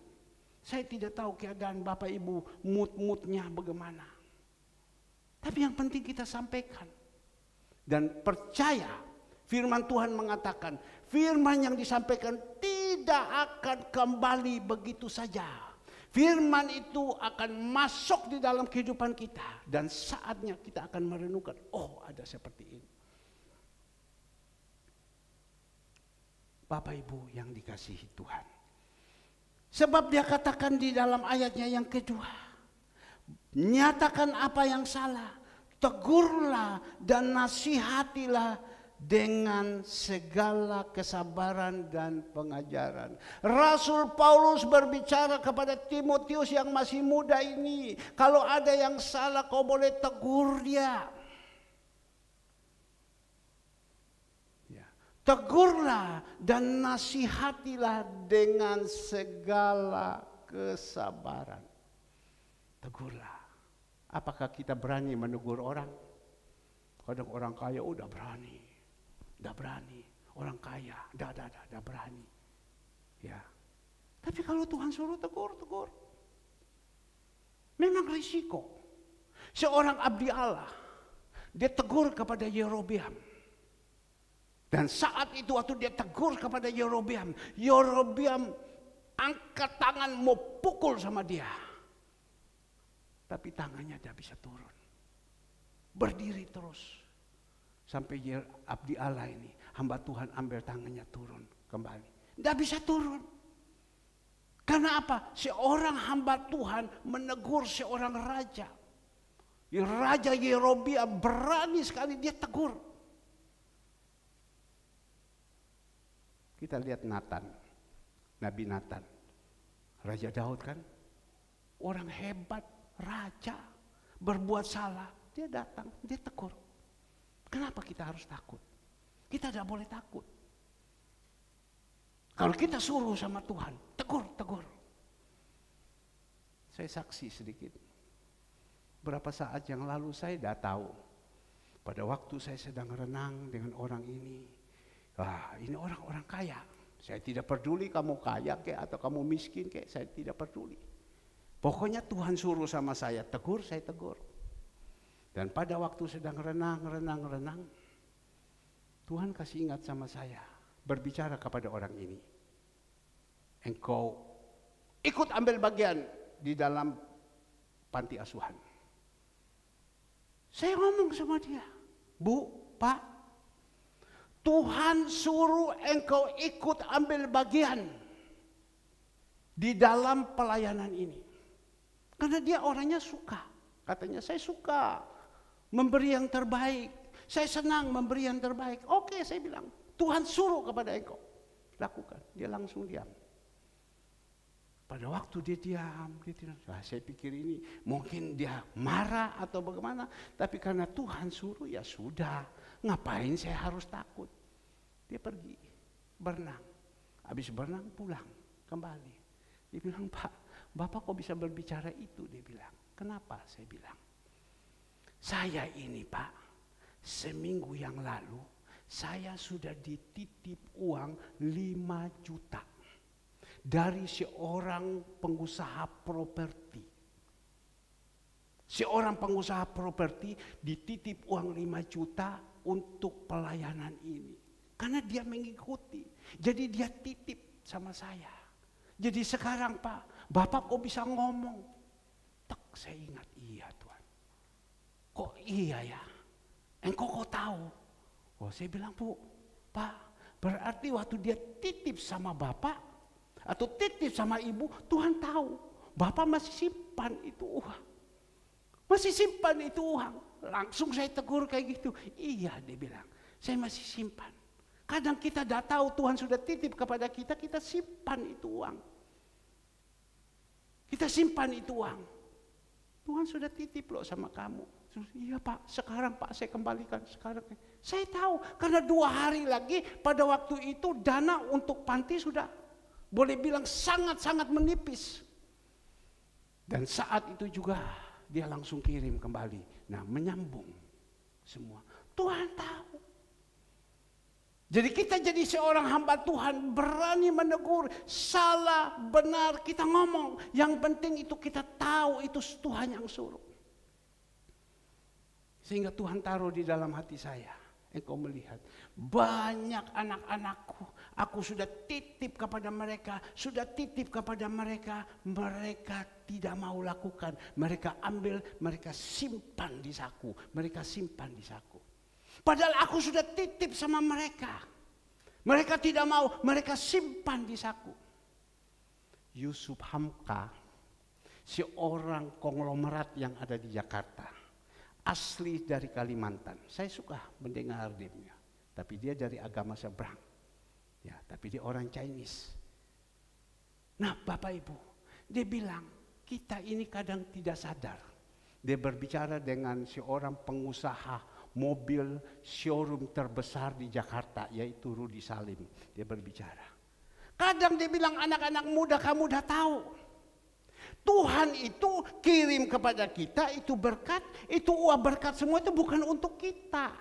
Saya tidak tahu keadaan Bapak Ibu, mood-moodnya bagaimana. Tapi yang penting kita sampaikan. Dan percaya, firman Tuhan mengatakan, firman yang disampaikan tidak akan kembali begitu saja. Firman itu akan masuk di dalam kehidupan kita. Dan saatnya kita akan merenungkan, oh ada seperti ini. Bapak Ibu yang dikasihi Tuhan. Sebab dia katakan di dalam ayatnya yang kedua, nyatakan apa yang salah, tegurlah dan nasihatilah dengan segala kesabaran dan pengajaran. Rasul Paulus berbicara kepada Timotius yang masih muda ini, kalau ada yang salah kau boleh tegur dia. Tegurlah dan nasihatilah dengan segala kesabaran. Tegurlah. Apakah kita berani menegur orang? Kadang orang kaya udah berani. Udah berani. Orang kaya, udah berani. Ya. Tapi kalau Tuhan suruh tegur. Memang risiko. Seorang abdi Allah, dia tegur kepada Yerobeam. Dan saat itu waktu dia tegur kepada Yerobeam, Yerobeam angkat tangan mau pukul sama dia. Tapi tangannya tidak bisa turun. Berdiri terus. Sampai abdi Allah ini, hamba Tuhan ambil tangannya turun kembali. Tidak bisa turun. Karena apa? Seorang hamba Tuhan menegur seorang raja. Raja Yerobeam berani sekali dia tegur. Kita lihat Nathan, Nabi Nathan, Raja Daud kan, orang hebat, raja, berbuat salah, dia datang, dia tegur. Kenapa kita harus takut? Kita tidak boleh takut. Kalau kita suruh sama Tuhan, tegur. Saya saksi sedikit. Berapa saat yang lalu saya sudah tahu, pada waktu saya sedang renang dengan orang ini, ini orang-orang kaya. Saya tidak peduli kamu kaya kek atau kamu miskin kek, saya tidak peduli. Pokoknya Tuhan suruh sama saya tegur, saya tegur. Dan pada waktu sedang renang, Tuhan kasih ingat sama saya, berbicara kepada orang ini. Engkau ikut ambil bagian di dalam panti asuhan. Saya ngomong sama dia, Bu, Pak, Tuhan suruh engkau ikut ambil bagian di dalam pelayanan ini. Karena dia orangnya suka. Katanya saya suka memberi yang terbaik. Saya senang memberi yang terbaik. Oke, saya bilang, Tuhan suruh kepada engkau. Lakukan. Dia langsung diam. Pada waktu dia diam, saya pikir ini mungkin dia marah atau bagaimana. Tapi karena Tuhan suruh, ya sudah. Ngapain saya harus takut? Dia pergi berenang. Habis berenang pulang kembali. Dia bilang, Pak, Bapak kok bisa berbicara itu? Dia bilang, kenapa? Saya bilang, saya ini Pak, seminggu yang lalu saya sudah dititip uang 5 juta dari seorang pengusaha properti. Seorang pengusaha properti dititip uang 5 juta untuk pelayanan ini. Karena dia mengikuti. Jadi dia titip sama saya. Jadi sekarang Pak, Bapak kok bisa ngomong? Tak, saya ingat, iya Tuhan. Kok iya ya? Engkau kok tahu? Oh, saya bilang, Bu, Pak, berarti waktu dia titip sama Bapak atau titip sama Ibu, Tuhan tahu. Bapak masih simpan itu uang. Masih simpan itu uang. Langsung saya tegur kayak gitu. Iya, dia bilang, saya masih simpan. Kadang kita tidak tahu Tuhan sudah titip kepada kita, kita simpan itu uang. Kita simpan itu uang. Tuhan sudah titip loh sama kamu. Iya Pak, sekarang Pak saya kembalikan. Sekarang saya tahu karena 2 hari lagi pada waktu itu dana untuk panti sudah boleh bilang sangat-sangat menipis. Dan saat itu juga dia langsung kirim kembali. Nah, menyambung semua. Tuhan tahu. Jadi kita jadi seorang hamba Tuhan berani menegur, salah, benar kita ngomong. Yang penting itu kita tahu itu Tuhan yang suruh. Sehingga Tuhan taruh di dalam hati saya. Engkau melihat banyak anak-anakku, aku sudah titip kepada mereka, mereka tidak mau lakukan, mereka ambil, mereka simpan di saku, Padahal aku sudah titip sama mereka tidak mau, mereka simpan di saku. Yusuf Hamka, seorang konglomerat yang ada di Jakarta. Asli dari Kalimantan. Saya suka mendengar dia, tapi dia dari agama seberang. Ya, tapi dia orang Chinese. Nah, Bapak Ibu, dia bilang kita ini kadang tidak sadar. Dia berbicara dengan seorang pengusaha mobil showroom terbesar di Jakarta, yaitu Rudy Salim. Dia berbicara. Kadang dia bilang anak-anak muda kamu udah tahu. Tuhan itu kirim kepada kita itu berkat, itu uang berkat semua itu bukan untuk kita.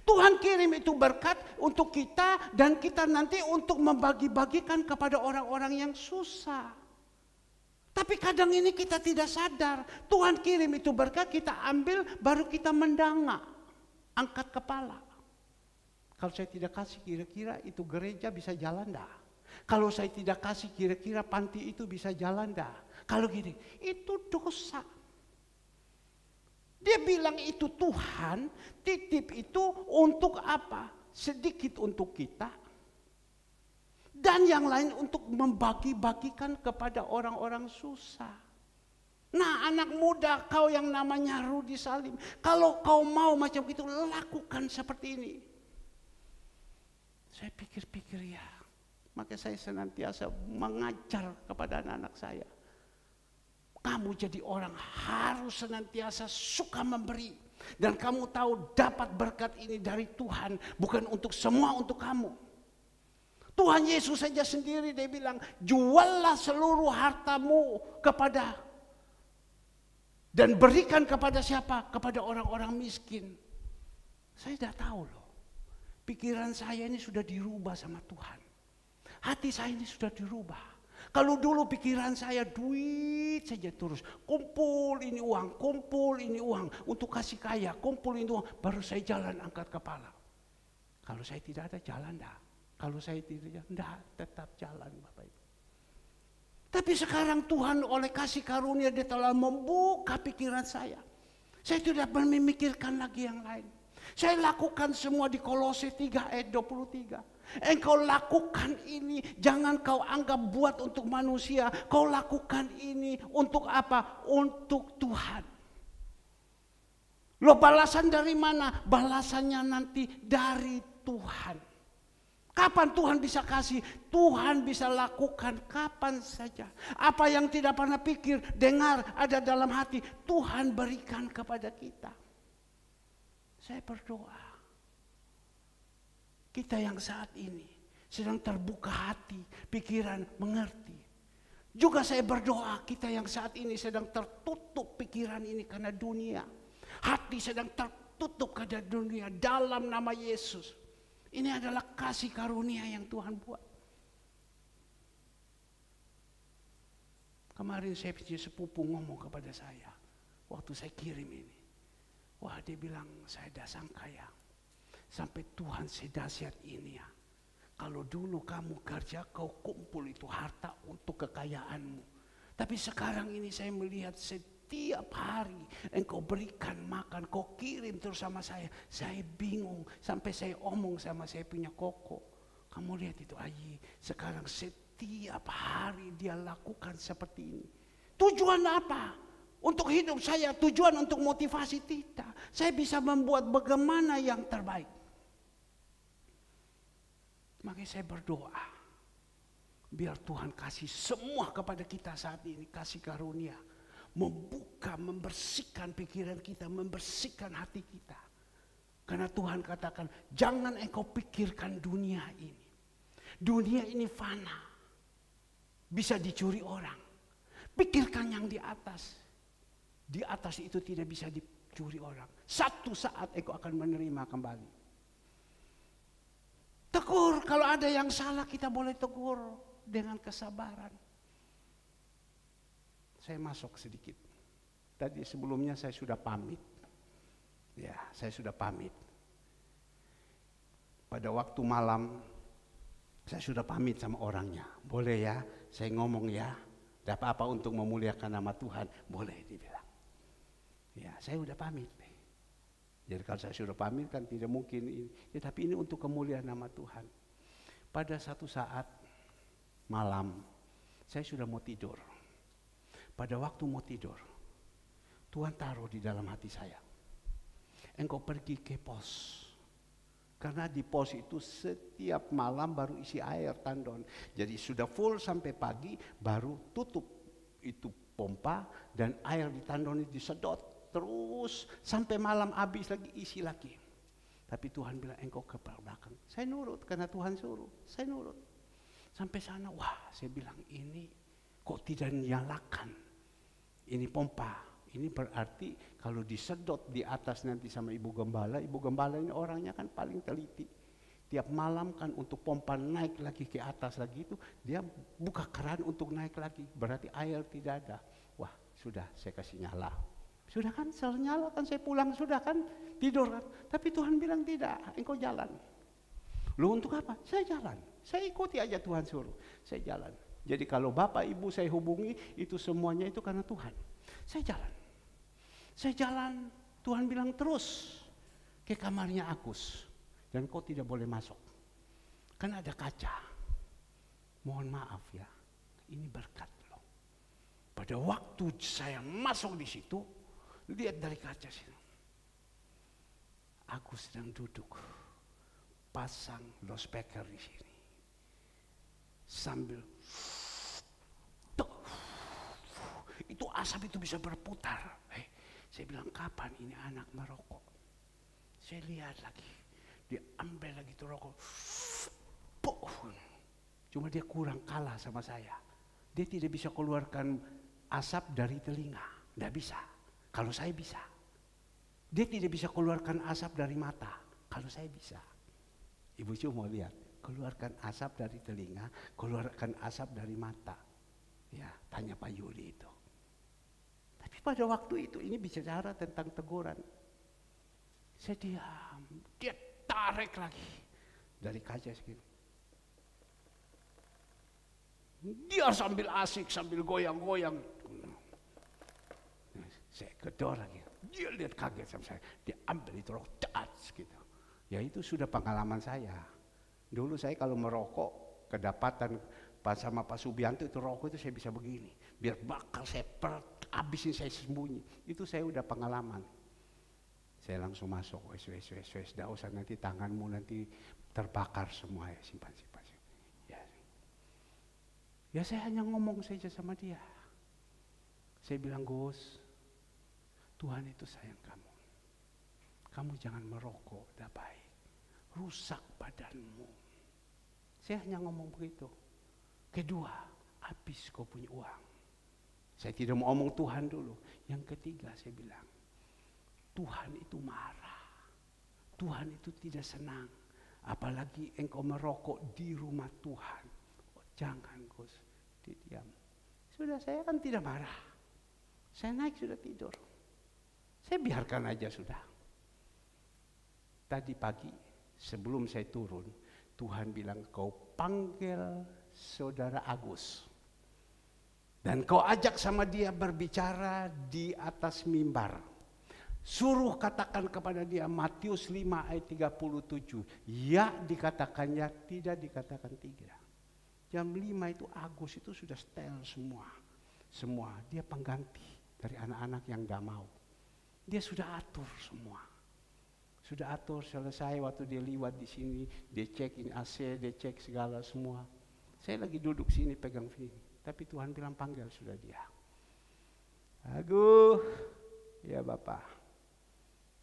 Tuhan kirim itu berkat untuk kita dan kita nanti untuk membagi-bagikan kepada orang-orang yang susah. Tapi kadang ini kita tidak sadar. Tuhan kirim itu berkat, kita ambil baru kita mendanga, angkat kepala. Kalau saya tidak kasih kira-kira itu gereja bisa jalan dah. Kalau saya tidak kasih kira-kira panti itu bisa jalan dah. Kalau gini, itu dosa. Dia bilang itu Tuhan titip itu untuk apa? Sedikit untuk kita. Dan yang lain untuk membagi-bagikan kepada orang-orang susah. Nah, anak muda kau yang namanya Rudy Salim, kalau kau mau macam itu lakukan seperti ini. Saya pikir-pikir ya, maka saya senantiasa mengajar kepada anak-anak saya. Kamu jadi orang harus senantiasa suka memberi. Dan kamu tahu dapat berkat ini dari Tuhan. Bukan untuk semua, untuk kamu. Tuhan Yesus saja sendiri dia bilang, juallah seluruh hartamu kepada. Dan berikan kepada siapa? Kepada orang-orang miskin. Saya tidak tahu loh. Pikiran saya ini sudah dirubah sama Tuhan. Hati saya ini sudah dirubah. Kalau dulu pikiran saya duit saja terus. Kumpul ini uang untuk kasih kaya. Kumpul ini uang, baru saya jalan angkat kepala. Kalau saya tidak ada jalan dah. Kalau saya tidak tetap jalan Bapak Ibu. Tapi sekarang Tuhan oleh kasih karunia dia telah membuka pikiran saya. Saya tidak memikirkan lagi yang lain. Saya lakukan semua di Kolose 3 ayat 23. Engkau lakukan ini, jangan kau anggap buat untuk manusia. Kau lakukan ini untuk apa? Untuk Tuhan. Loh, balasan dari mana? Balasannya nanti dari Tuhan. Kapan Tuhan bisa kasih? Tuhan bisa lakukan kapan saja. Apa yang tidak pernah pikir, dengar, ada dalam hati, Tuhan berikan kepada kita. Saya berdoa. Kita yang saat ini sedang terbuka hati, pikiran, mengerti. Juga saya berdoa kita yang saat ini sedang tertutup pikiran ini karena dunia. Hati sedang tertutup karena dunia dalam nama Yesus. Ini adalah kasih karunia yang Tuhan buat. Kemarin saya punya sepupu ngomong kepada saya. Waktu saya kirim ini. Wah, dia bilang saya dah sangka ya. Sampai Tuhan sedahsyat ini ya. Kalau dulu kamu kerja kau kumpul itu harta untuk kekayaanmu. Tapi sekarang ini saya melihat setiap hari engkau berikan makan, kau kirim terus sama saya. Saya bingung sampai saya omong sama saya punya koko. Kamu lihat itu Ayi, sekarang setiap hari dia lakukan seperti ini. Tujuan apa? Untuk hidup saya, tujuan untuk motivasi kita. Saya bisa membuat bagaimana yang terbaik. Makanya saya berdoa. Biar Tuhan kasih semua kepada kita saat ini. Kasih karunia. membuka, membersihkan pikiran kita, membersihkan hati kita. Karena Tuhan katakan, jangan engkau pikirkan dunia ini. Dunia ini fana, bisa dicuri orang. Pikirkan yang di atas. Di atas itu tidak bisa dicuri orang. Satu saat engkau akan menerima kembali. Tegur, kalau ada yang salah kita boleh tegur dengan kesabaran. Saya masuk sedikit. Tadi sebelumnya saya sudah pamit. Ya, saya sudah pamit. Pada waktu malam saya sudah pamit sama orangnya. Boleh ya, saya ngomong ya. Ada apa-apa untuk memuliakan nama Tuhan? Boleh dibilang. Ya, saya sudah pamit. Jadi kalau saya sudah pamit kan tidak mungkin ini. Ya, tapi ini untuk kemuliaan nama Tuhan. Pada satu saat malam saya sudah mau tidur. Pada waktu mau tidur, Tuhan taruh di dalam hati saya. Engkau pergi ke pos. Karena di pos itu setiap malam baru isi air tandon. Jadi sudah full sampai pagi, baru tutup itu pompa dan air di tandon itu disedot. Terus sampai malam habis lagi, isi lagi. Tapi Tuhan bilang engkau ke belakang. Saya nurut karena Tuhan suruh. Saya nurut. Sampai sana, wah saya bilang ini kok tidak nyalakan. Ini pompa, ini berarti kalau disedot di atas nanti sama Ibu Gembala ini orangnya kan paling teliti. Tiap malam kan untuk pompa naik lagi ke atas lagi itu, dia buka keran untuk naik lagi, berarti air tidak ada. Wah sudah saya kasih nyala. Sudah kan, saya nyala kan, saya pulang sudah kan, tidur kan. Tapi Tuhan bilang tidak, engkau jalan. Lu untuk apa? Saya jalan, saya ikuti aja Tuhan suruh, saya jalan. Jadi kalau Bapak Ibu saya hubungi, itu semuanya itu karena Tuhan. Saya jalan. Saya jalan, Tuhan bilang terus ke kamarnya Agus. Dan kau tidak boleh masuk. Kan ada kaca. Mohon maaf ya, ini berkat loh. Pada waktu saya masuk di situ, lihat dari kaca sini. Agus sedang duduk, pasang loudspeaker di sini. Sambil itu asap itu bisa berputar. Saya bilang kapan ini anak merokok? Saya lihat lagi, dia ambil lagi tuh rokok. Cuma dia kurang kalah sama saya. Dia tidak bisa keluarkan asap dari telinga, tidak bisa. Kalau saya bisa. Dia tidak bisa keluarkan asap dari mata. Kalau saya bisa. Ibu cuma lihat, keluarkan asap dari telinga, keluarkan asap dari mata. Ya, tanya Pak Yuli itu. Tapi pada waktu itu ini bicara tentang teguran. Saya diam, dia tarik lagi dari kaca segini. Dia sambil asik, sambil goyang-goyang. Saya gedor lagi. Dia lihat kaget sama saya. Dia ambil itu rokok, touch gitu. Ya itu sudah pengalaman saya. Dulu saya kalau merokok, kedapatan sama Pak Subianto itu rokok itu saya bisa begini. Biar bakal saya habisin, saya sembunyi. Itu saya udah pengalaman. Saya langsung masuk, wes, dah usah nanti tanganmu nanti terbakar semua ya, simpan. Ya saya hanya ngomong saja sama dia. Saya bilang, Gus, Tuhan itu sayang kamu. Kamu jangan merokok, udah baik. Rusak badanmu. Saya hanya ngomong begitu. Kedua, habis kau punya uang. Saya tidak mau ngomong Tuhan dulu. Yang ketiga saya bilang, Tuhan itu marah. Tuhan itu tidak senang. Apalagi engkau merokok di rumah Tuhan. Oh, jangan Gus, diam. Sudah saya kan tidak marah. Saya naik sudah tidur. Saya biarkan aja sudah. Tadi pagi sebelum saya turun, Tuhan bilang kau panggil saudara Agus. Dan kau ajak sama dia berbicara di atas mimbar. Suruh katakan kepada dia Matius 5 ayat 37. Ya dikatakannya, tidak dikatakan tidak. Jam 5 itu Agus itu sudah setel semua. Semua, dia pengganti dari anak-anak yang gak mau. Dia sudah atur semua. Sudah atur, selesai waktu dia liwat di sini, dia cek ini AC, dia cek segala semua. Saya lagi duduk sini pegang sini, tapi Tuhan bilang panggil sudah dia. Aduh, ya Bapak.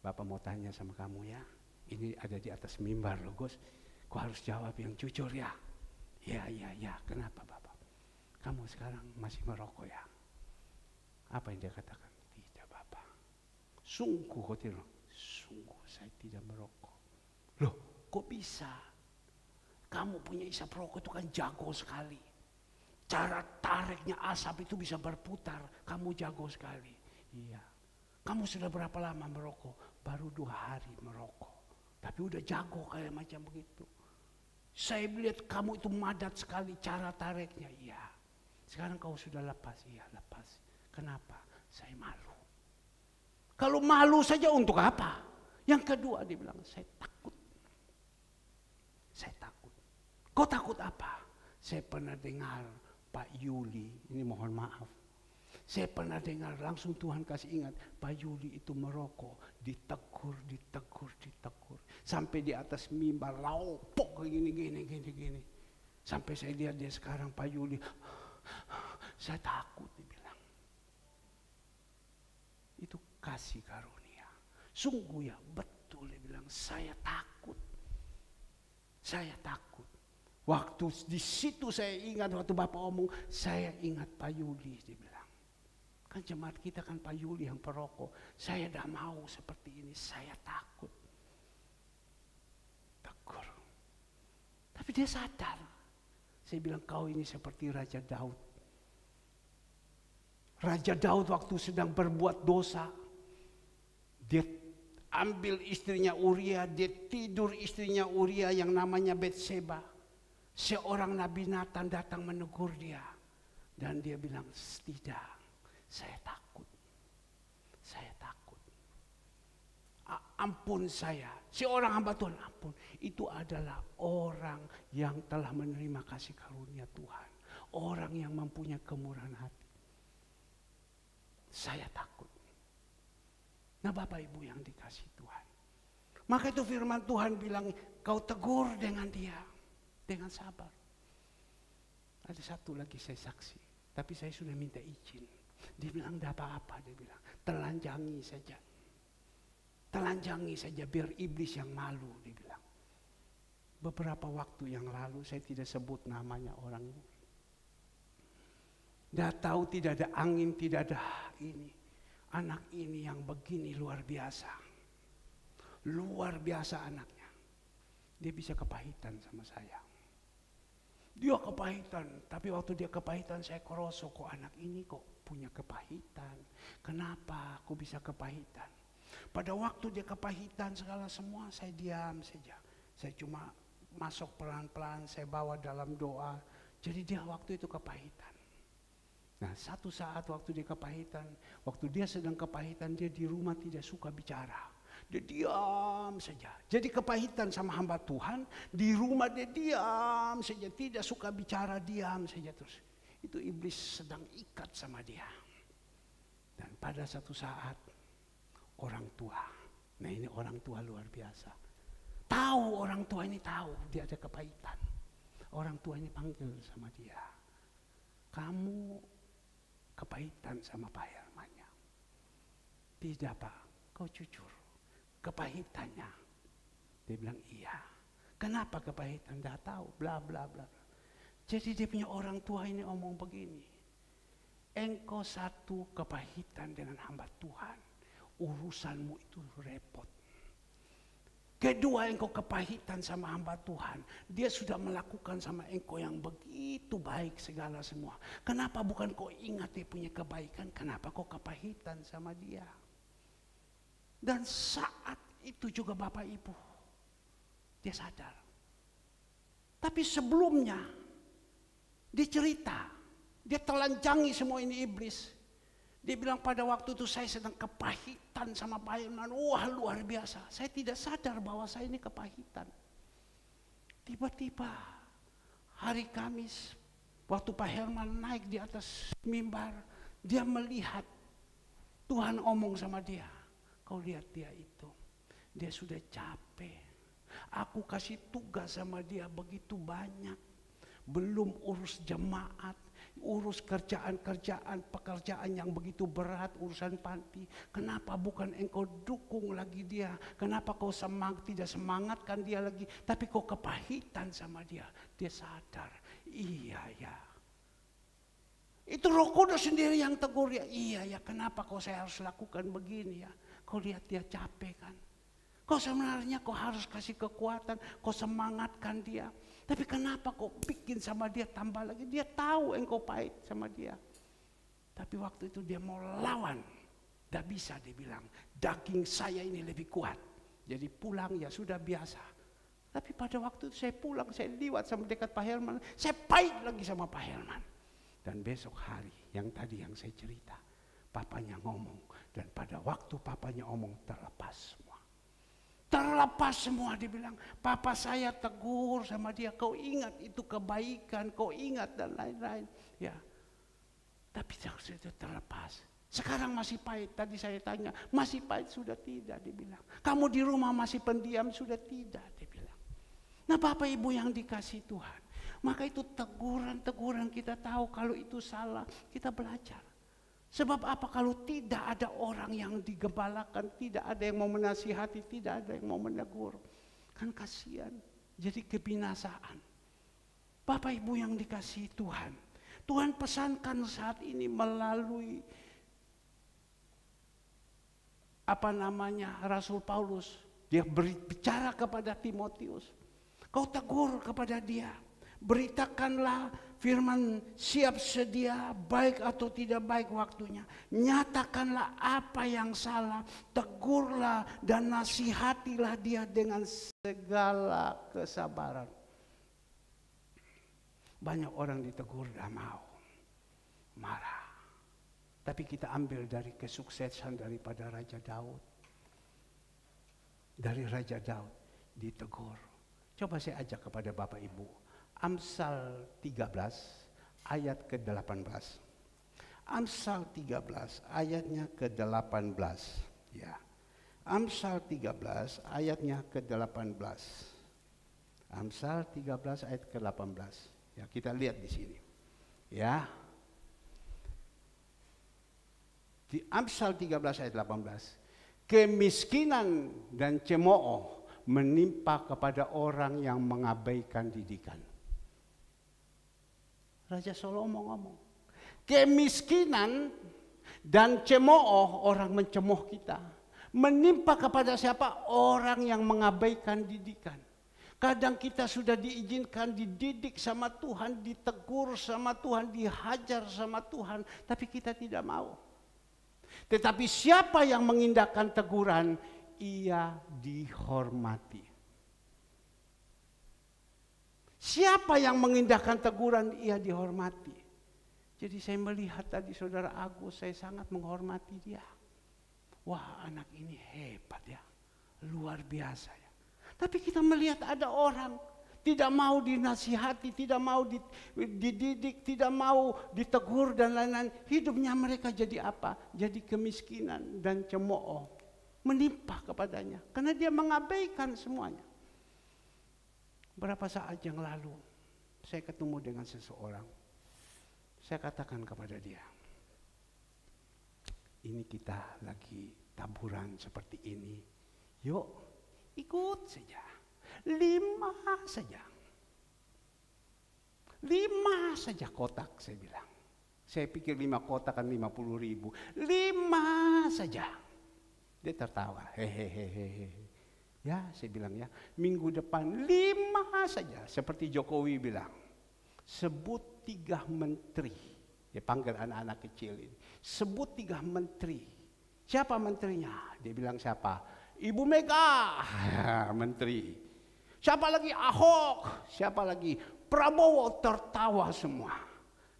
Bapak mau tanya sama kamu ya. Ini ada di atas mimbar loh Gus. Kau harus jawab yang jujur ya. Ya. Kenapa Bapak? Kamu sekarang masih merokok ya? Apa yang dia katakan? Tidak Bapak. Sungguh kau tidak. Sungguh saya tidak merokok. Loh kok bisa? Kamu punya isap rokok itu kan jago sekali. Cara tariknya asap itu bisa berputar. Kamu jago sekali. Iya. Kamu sudah berapa lama merokok? Baru 2 hari merokok. Tapi udah jago kayak macam begitu. Saya lihat kamu itu madat sekali cara tariknya. Iya. Sekarang kau sudah lepas. Iya lepas. Kenapa? Saya malu. Kalau malu saja untuk apa? Yang kedua dia bilang saya takut. Saya takut. Kau takut apa? Saya pernah dengar Pak Yuli, ini mohon maaf. Saya pernah dengar, langsung Tuhan kasih ingat, Pak Yuli itu merokok, ditegur. Sampai di atas mimbar, laupok gini. Sampai saya lihat dia sekarang Pak Yuli, saya takut dibilang. Itu kasih karunia. Sungguh ya, betul dia bilang, saya takut. Waktu di situ saya ingat waktu Bapak omong, saya ingat Pak Yuli dia bilang. Kan jemaat kita kan Pak Yuli yang perokok. Saya tidak mau seperti ini, saya takut. Tegur. Tapi dia sadar. Saya bilang kau ini seperti Raja Daud. Raja Daud waktu sedang berbuat dosa. Dia ambil istrinya Uria, dia tidur istrinya Uria yang namanya Betseba. Seorang Nabi Nathan datang menegur dia. Dan dia bilang, tidak, saya takut. Ampun saya, seorang hamba Tuhan, ampun. Itu adalah orang yang telah menerima kasih karunia Tuhan. Orang yang mempunyai kemurahan hati. Saya takut. Nah Bapak Ibu yang dikasih Tuhan. Maka itu firman Tuhan bilang, kau tegur dengan dia. Dengan sabar. Ada satu lagi saya saksi. Tapi saya sudah minta izin. Dia bilang, tidak apa-apa. Dia bilang, telanjangi saja. Telanjangi saja biar iblis yang malu. Dia bilang. Beberapa waktu yang lalu saya tidak sebut namanya orang ini. Tidak tahu, tidak ada angin, tidak ada ini. Anak ini yang begini luar biasa. Luar biasa anaknya. Dia bisa kepahitan sama saya. Dia kepahitan, tapi waktu dia kepahitan saya kerosok, kok anak ini kok punya kepahitan. Kenapa kok bisa kepahitan? Pada waktu dia kepahitan segala semua saya diam saja. Saya cuma masuk pelan-pelan, saya bawa dalam doa. Jadi dia waktu itu kepahitan. Nah satu saat waktu dia kepahitan, waktu dia sedang kepahitan dia di rumah tidak suka bicara. Dia diam saja. Jadi kepahitan sama hamba Tuhan, di rumah dia diam saja, tidak suka bicara, diam saja terus. Itu iblis sedang ikat sama dia. Dan pada satu saat orang tua, nah ini orang tua luar biasa. Tahu orang tua ini tahu dia ada kepahitan. Orang tua ini panggil sama dia. Kamu kepahitan sama Pak Hermannya? Tidak Pak, kau jujur. Kepahitannya. Dia bilang iya. Kenapa kepahitan? Tidak tahu. Bla bla bla. Jadi dia punya orang tua ini omong begini. Engkau satu kepahitan dengan hamba Tuhan. Urusanmu itu repot. Kedua engkau kepahitan sama hamba Tuhan. Dia sudah melakukan sama engkau yang begitu baik segala semua. Kenapa bukan kau ingat dia punya kebaikan? Kenapa kau kepahitan sama dia? Dan saat itu juga Bapak Ibu, dia sadar. Tapi sebelumnya, dia cerita, dia telanjangi semua ini iblis. Dia bilang pada waktu itu saya sedang kepahitan sama Pak Herman. Wah luar biasa, saya tidak sadar bahwa saya ini kepahitan. Tiba-tiba hari Kamis, waktu Pak Herman naik di atas mimbar, dia melihat Tuhan omong sama dia. Kau lihat dia itu, dia sudah capek. Aku kasih tugas sama dia begitu banyak. Belum urus jemaat, urus kerjaan-kerjaan, pekerjaan yang begitu berat, urusan panti. Kenapa bukan engkau dukung lagi dia? Kenapa kau tidak semangatkan dia lagi? Tapi kau kepahitan sama dia. Dia sadar, iya ya. Itu Roh Kudus sendiri yang tegur ya. Iya ya, kenapa kau saya harus lakukan begini ya? Kau lihat dia capek kan? Kau sebenarnya kau harus kasih kekuatan, kau semangatkan dia. Tapi kenapa kau bikin sama dia tambah lagi? Dia tahu engkau pahit sama dia. Tapi waktu itu dia mau lawan. Tidak bisa dia bilang, daging saya ini lebih kuat. Jadi pulang ya sudah biasa. Tapi pada waktu itu saya pulang, saya liwat sama dekat Pak Herman. Saya pahit lagi sama Pak Herman. Dan besok hari yang tadi yang saya cerita, papanya ngomong. Dan pada waktu papanya ngomong terlepas semua. Terlepas semua, dia bilang, papa saya tegur sama dia, kau ingat itu kebaikan, kau ingat dan lain-lain. Ya, tapi itu terlepas. Sekarang masih pahit, tadi saya tanya, masih pahit sudah tidak, dia bilang. Kamu di rumah masih pendiam sudah tidak, dia bilang. Nah Bapak Ibu yang dikasih Tuhan, maka itu teguran-teguran kita tahu kalau itu salah, kita belajar. Sebab apa kalau tidak ada orang yang digembalakan, tidak ada yang mau menasihati, tidak ada yang mau menegur. Kan kasihan, jadi kebinasaan. Bapak Ibu yang dikasihi Tuhan, Tuhan pesankan saat ini melalui Rasul Paulus. Dia berbicara kepada Timotius. Kau tegur kepada dia, beritakanlah firman, siap sedia, baik atau tidak baik waktunya. Nyatakanlah apa yang salah, tegurlah dan nasihatilah dia dengan segala kesabaran. Banyak orang ditegur dah mau, marah. Tapi kita ambil dari kesuksesan daripada Raja Daud. Dari Raja Daud ditegur. Coba saya ajak kepada Bapak Ibu. Amsal 13 ayat ke-18. Amsal 13 ayatnya ke-18. Ya. Amsal 13 ayatnya ke-18. Amsal 13 ayat ke-18. Ya, kita lihat di sini. Ya. Di Amsal 13 ayat 18. Kemiskinan dan cemooh menimpa kepada orang yang mengabaikan didikan. Raja Salomo ngomong, kemiskinan dan cemooh, orang mencemooh kita, menimpa kepada siapa? Orang yang mengabaikan didikan. Kadang kita sudah diizinkan dididik sama Tuhan, ditegur sama Tuhan, dihajar sama Tuhan, tapi kita tidak mau. Tetapi siapa yang mengindahkan teguran, ia dihormati. Siapa yang mengindahkan teguran, ia dihormati. Jadi saya melihat tadi Saudara Agus, saya sangat menghormati dia. Wah, anak ini hebat ya, luar biasa ya. Tapi kita melihat ada orang tidak mau dinasihati, tidak mau dididik, tidak mau ditegur dan lain-lain. Hidupnya mereka jadi apa? Jadi kemiskinan dan cemooh menimpa kepadanya. Karena dia mengabaikan semuanya. Berapa saat yang lalu saya ketemu dengan seseorang. Saya katakan kepada dia, ini kita lagi taburan seperti ini. Yuk, ikut saja. 5 saja. 5 saja kotak, saya bilang. Saya pikir 5 kotak kan 50.000. 5 saja. Dia tertawa. Hehehe. Ya, saya bilang ya, minggu depan 5 saja. Seperti Jokowi bilang, sebut 3 menteri. Dia panggil anak-anak kecil ini. Sebut 3 menteri. Siapa menterinya? Dia bilang siapa? Ibu Mega, menteri. Siapa lagi? Ahok. Siapa lagi? Prabowo. Tertawa semua.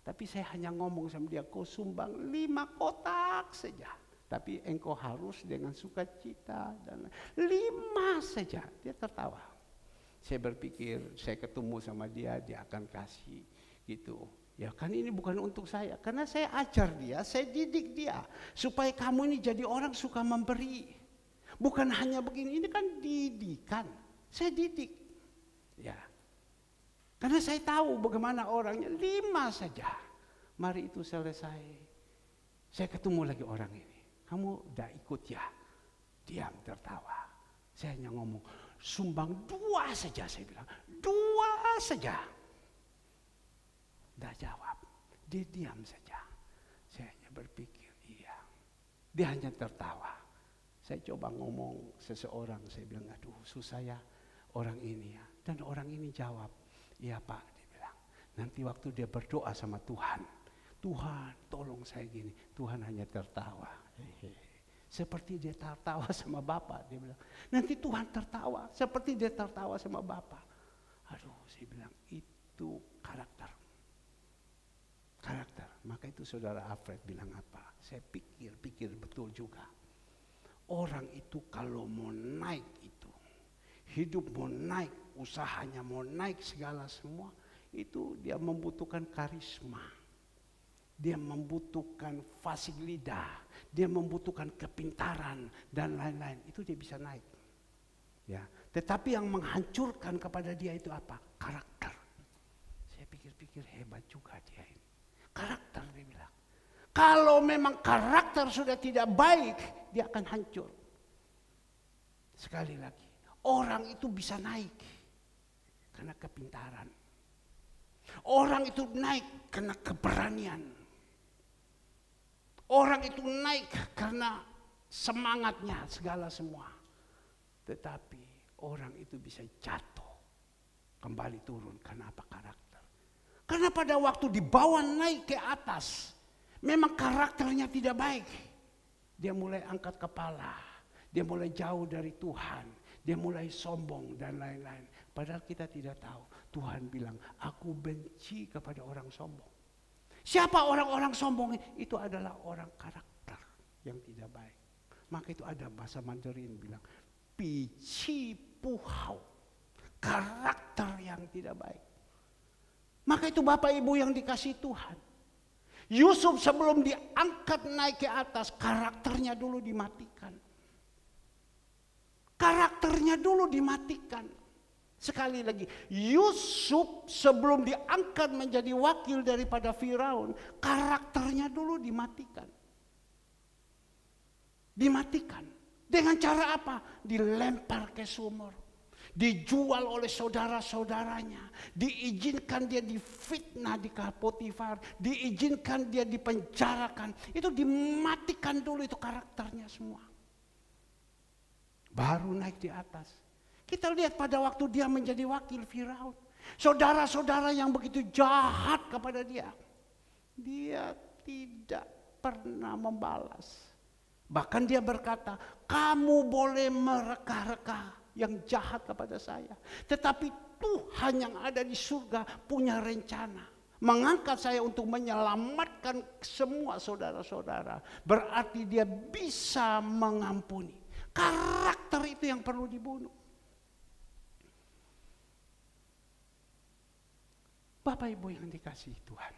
Tapi saya hanya ngomong sama dia, kau sumbang 5 kotak saja. Tapi engkau harus dengan sukacita dan 5 saja. Dia tertawa. Saya berpikir saya ketemu sama dia, dia akan kasih gitu. Ya kan ini bukan untuk saya, karena saya ajar dia, saya didik dia supaya kamu ini jadi orang suka memberi. Bukan hanya begini, ini kan didikan. Saya didik. Ya. Karena saya tahu bagaimana orangnya, 5 saja. Mari itu selesai, saya ketemu lagi orang ini. Kamu udah ikut ya? Diam, tertawa. Saya hanya ngomong, sumbang 2 saja, saya bilang. 2 saja. Tidak jawab. Dia diam saja. Saya hanya berpikir, iya. Dia hanya tertawa. Saya coba ngomong seseorang, saya bilang, aduh susah ya orang ini ya. Dan orang ini jawab, iya Pak, dia bilang. Nanti waktu dia berdoa sama Tuhan, Tuhan tolong saya gini. Tuhan hanya tertawa. Seperti dia tertawa sama Bapak, dia bilang. Nanti Tuhan tertawa, seperti dia tertawa sama Bapak. Aduh, saya bilang, itu karakter. Karakter. Maka itu saudara Alfred bilang apa? Saya pikir betul juga. Orang itu kalau mau naik itu, hidup mau naik, usahanya mau naik segala semua, itu dia membutuhkan karisma. Dia membutuhkan fasih lidah, dia membutuhkan kepintaran dan lain-lain. Itu dia bisa naik. Ya, tetapi yang menghancurkan kepada dia itu apa? Karakter. Saya pikir-pikir hebat juga dia ini. Karakter dia bilang. Kalau memang karakter sudah tidak baik, dia akan hancur. Sekali lagi, orang itu bisa naik karena kepintaran. Orang itu naik karena keberanian. Orang itu naik karena semangatnya segala semua. Tetapi orang itu bisa jatuh, kembali turun karena apa? Karakter. Karena pada waktu dibawa naik ke atas, memang karakternya tidak baik. Dia mulai angkat kepala, dia mulai jauh dari Tuhan, dia mulai sombong dan lain-lain. Padahal kita tidak tahu. Tuhan bilang, aku benci kepada orang sombong. Siapa orang-orang sombong? Itu adalah orang karakter yang tidak baik. Maka itu ada bahasa Mandarin bilang, pici puhau. Karakter yang tidak baik. Maka itu Bapak Ibu yang dikasih Tuhan. Yusuf sebelum diangkat naik ke atas, karakternya dulu dimatikan. Karakternya dulu dimatikan. Sekali lagi, Yusuf sebelum diangkat menjadi wakil daripada Firaun, karakternya dulu dimatikan. Dimatikan. Dengan cara apa? Dilempar ke sumur. Dijual oleh saudara-saudaranya. Diizinkan dia difitnah di Potifar. Diizinkan dia dipenjarakan. Itu dimatikan dulu itu karakternya semua. Baru naik di atas. Kita lihat pada waktu dia menjadi wakil Firaun. Saudara-saudara yang begitu jahat kepada dia. Dia tidak pernah membalas. Bahkan dia berkata, kamu boleh mereka-reka yang jahat kepada saya. Tetapi Tuhan yang ada di surga punya rencana. Mengangkat saya untuk menyelamatkan semua saudara-saudara. Berarti dia bisa mengampuni. Karakter itu yang perlu dibunuh. Bapak Ibu yang dikasihi Tuhan.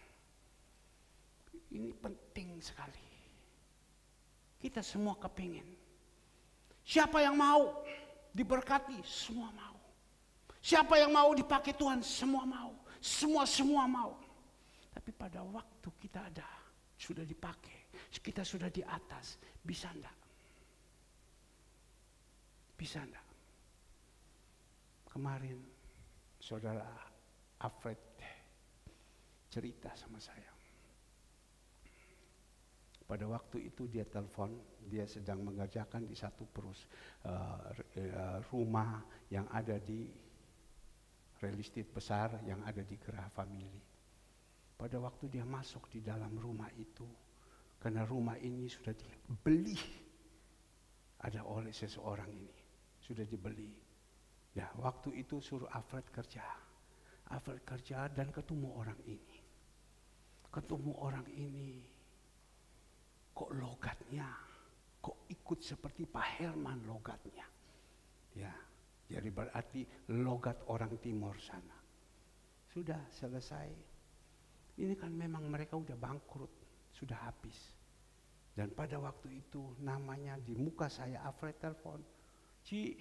Ini penting sekali. Kita semua kepingin. Siapa yang mau diberkati? Semua mau. Siapa yang mau dipakai Tuhan? Semua mau. Semua mau. Tapi pada waktu kita ada, sudah dipakai, kita sudah di atas, bisa enggak? Bisa enggak? Kemarin saudara Alfred cerita sama saya. Pada waktu itu dia telepon, dia sedang mengerjakan di satu rumah yang ada di real estate besar yang ada di Geraha Family. Pada waktu dia masuk di dalam rumah itu, karena rumah ini sudah dibeli, ada oleh seseorang ini, sudah dibeli. Ya, waktu itu suruh Alfred kerja. Alfred kerja dan ketemu orang ini. Ketemu orang ini, kok logatnya, kok ikut seperti Pak Herman logatnya. Ya, jadi berarti logat orang timur sana. Sudah selesai. Ini kan memang mereka udah bangkrut, sudah habis. Dan pada waktu itu namanya di muka saya Alfred telepon, Ci,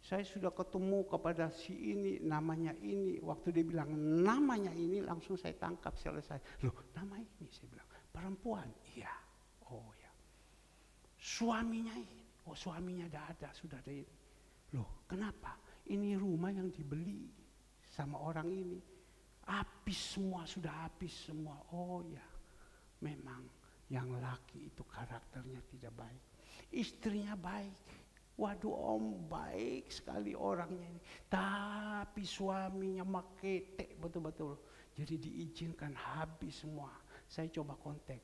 Saya sudah ketemu kepada si ini, namanya ini. Waktu dia bilang namanya ini, langsung saya tangkap, selesai. Loh, nama ini, saya bilang, perempuan? Iya. Oh ya. Suaminya ini, oh suaminya ada, sudah ada ini. Loh, kenapa? Ini rumah yang dibeli sama orang ini. Habis semua, sudah habis semua. Oh ya, memang yang laki itu karakternya tidak baik. Istrinya baik. Waduh om, baik sekali orangnya ini. Tapi suaminya makete betul-betul. Jadi diizinkan habis semua. Saya coba kontak.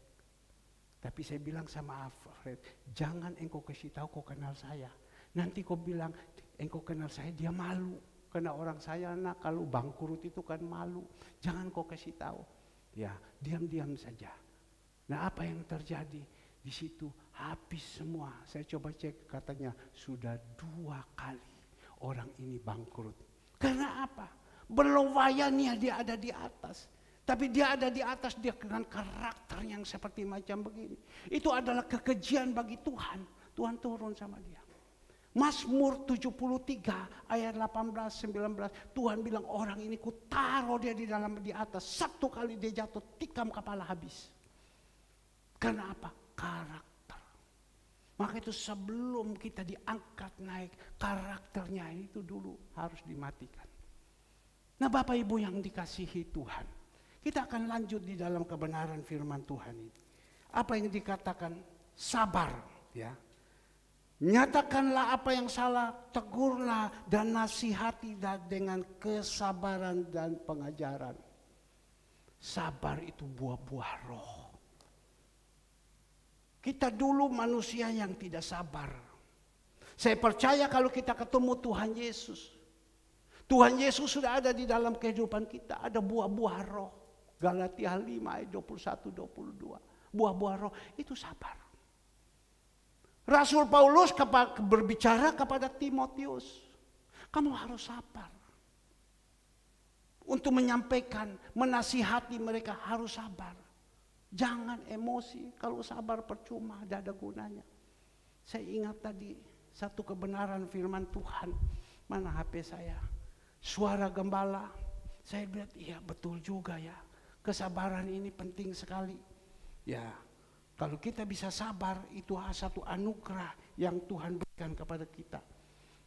Tapi saya bilang sama Alfred, jangan engkau kasih tahu kau kenal saya. Nanti kau bilang engkau kenal saya, dia malu. Karena orang saya kalau bangkrut itu kan malu. Jangan kau kasih tahu. Ya, diam-diam saja. Nah, apa yang terjadi? Di situ habis semua. Saya coba cek, katanya sudah 2 kali orang ini bangkrut. Karena apa? Belum wayanya dia ada di atas. Tapi dia ada di atas, dia dengan karakter yang seperti macam begini. Itu adalah kekejian bagi Tuhan. Tuhan turun sama dia. Mazmur 73 ayat 18-19. Tuhan bilang orang ini ku taruh dia di atas. 1 kali dia jatuh, tikam kepala habis. Karena apa? Karakter. Maka itu sebelum kita diangkat naik, karakternya itu dulu harus dimatikan. Nah Bapak Ibu yang dikasihi Tuhan, kita akan lanjut di dalam kebenaran firman Tuhan ini. Apa yang dikatakan? Sabar, ya. Nyatakanlah apa yang salah, tegurlah dan nasihati dengan kesabaran dan pengajaran. Sabar itu buah-buah roh. Kita dulu manusia yang tidak sabar. Saya percaya kalau kita ketemu Tuhan Yesus. Tuhan Yesus sudah ada di dalam kehidupan kita. Ada buah-buah roh. Galatia 5 ayat 21-22. Buah-buah roh itu sabar. Rasul Paulus berbicara kepada Timotius. Kamu harus sabar. Untuk menyampaikan, menasihati mereka harus sabar. Jangan emosi, kalau sabar percuma, tidak ada gunanya. Saya ingat tadi satu kebenaran firman Tuhan. Mana HP saya? Suara gembala. Saya lihat, iya betul juga ya. Kesabaran ini penting sekali. Ya, kalau kita bisa sabar, itu satu anugerah yang Tuhan berikan kepada kita.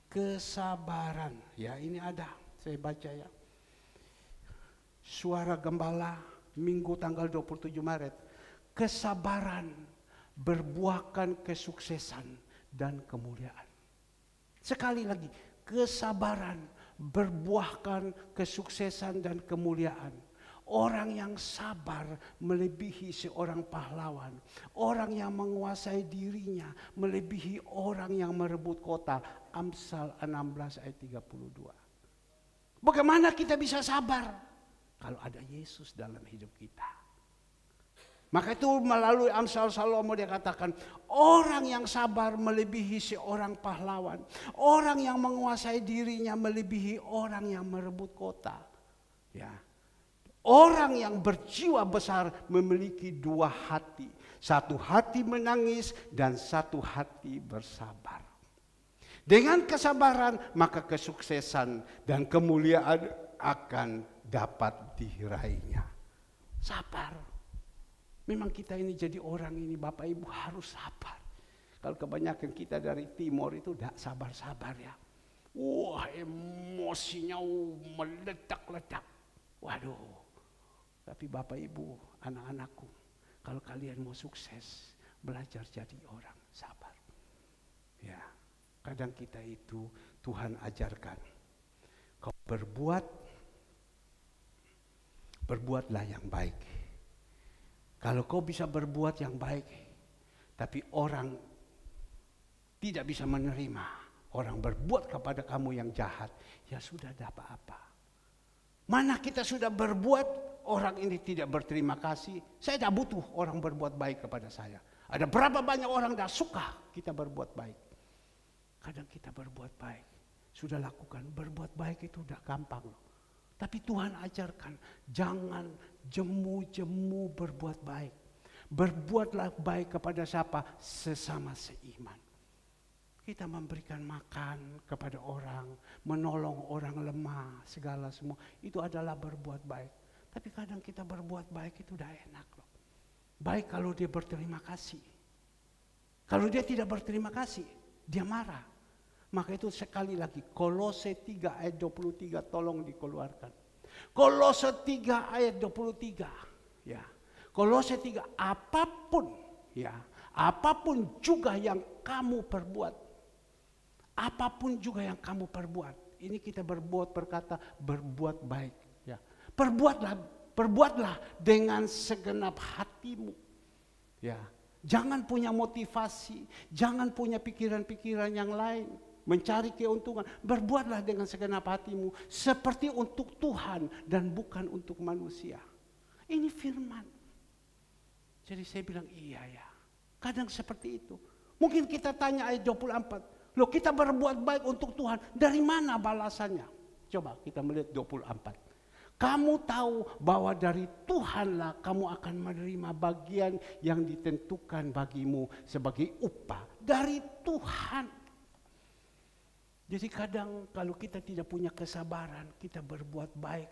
Kesabaran, ya ini ada, saya baca ya. Suara gembala. Minggu tanggal 27 Maret, kesabaran berbuahkan kesuksesan dan kemuliaan. Sekali lagi, kesabaran berbuahkan kesuksesan dan kemuliaan. Orang yang sabar melebihi seorang pahlawan. Orang yang menguasai dirinya melebihi orang yang merebut kota. Amsal 16 ayat 32. Bagaimana kita bisa sabar? Kalau ada Yesus dalam hidup kita. Maka itu melalui Amsal Salomo dia katakan, orang yang sabar melebihi seorang pahlawan. Orang yang menguasai dirinya melebihi orang yang merebut kota. Ya. Orang yang berjiwa besar memiliki 2 hati. 1 hati menangis dan 1 hati bersabar. Dengan kesabaran maka kesuksesan dan kemuliaan akan dapat diraihnya. Sabar. Memang kita ini jadi orang ini Bapak Ibu harus sabar. Kalau kebanyakan kita dari timur itu tidak sabar-sabar ya. Wah emosinya meledak-ledak. Waduh. Tapi Bapak Ibu, anak-anakku, kalau kalian mau sukses, belajar jadi orang sabar. Ya, kadang kita itu Tuhan ajarkan. Kau berbuatlah yang baik. Kalau kau bisa berbuat yang baik, tapi orang tidak bisa menerima, orang berbuat kepada kamu yang jahat, ya sudah ada apa-apa. Mana kita sudah berbuat, orang ini tidak berterima kasih, saya tidak butuh orang berbuat baik kepada saya. Ada berapa banyak orang tidak suka kita berbuat baik. Kadang kita berbuat baik, sudah lakukan, berbuat baik itu udah gampang loh. Tapi Tuhan ajarkan, jangan jemu-jemu berbuat baik. Berbuatlah baik kepada siapa? Sesama seiman. Kita memberikan makan kepada orang, menolong orang lemah, segala semua. Itu adalah berbuat baik. Tapi kadang kita berbuat baik itu udah enak loh. Baik kalau dia berterima kasih. Kalau dia tidak berterima kasih, dia marah. Maka itu sekali lagi, Kolose 3 ayat 23 tolong dikeluarkan. Kolose 3 ayat 23. Ya. Kolose 3, apapun juga yang kamu perbuat. Apapun juga yang kamu perbuat. Ini kita berkata berbuat baik. Ya. Perbuatlah dengan segenap hatimu. Ya. Jangan punya motivasi, jangan punya pikiran-pikiran yang lain. Mencari keuntungan, berbuatlah dengan segenap hatimu. Seperti untuk Tuhan dan bukan untuk manusia. Ini firman. Jadi saya bilang iya ya. Kadang seperti itu. Mungkin kita tanya ayat 24. Loh kita berbuat baik untuk Tuhan, dari mana balasannya? Coba kita melihat 24. Kamu tahu bahwa dari Tuhanlah kamu akan menerima bagian yang ditentukan bagimu sebagai upah. Dari Tuhan. Jadi kadang kalau kita tidak punya kesabaran, kita berbuat baik.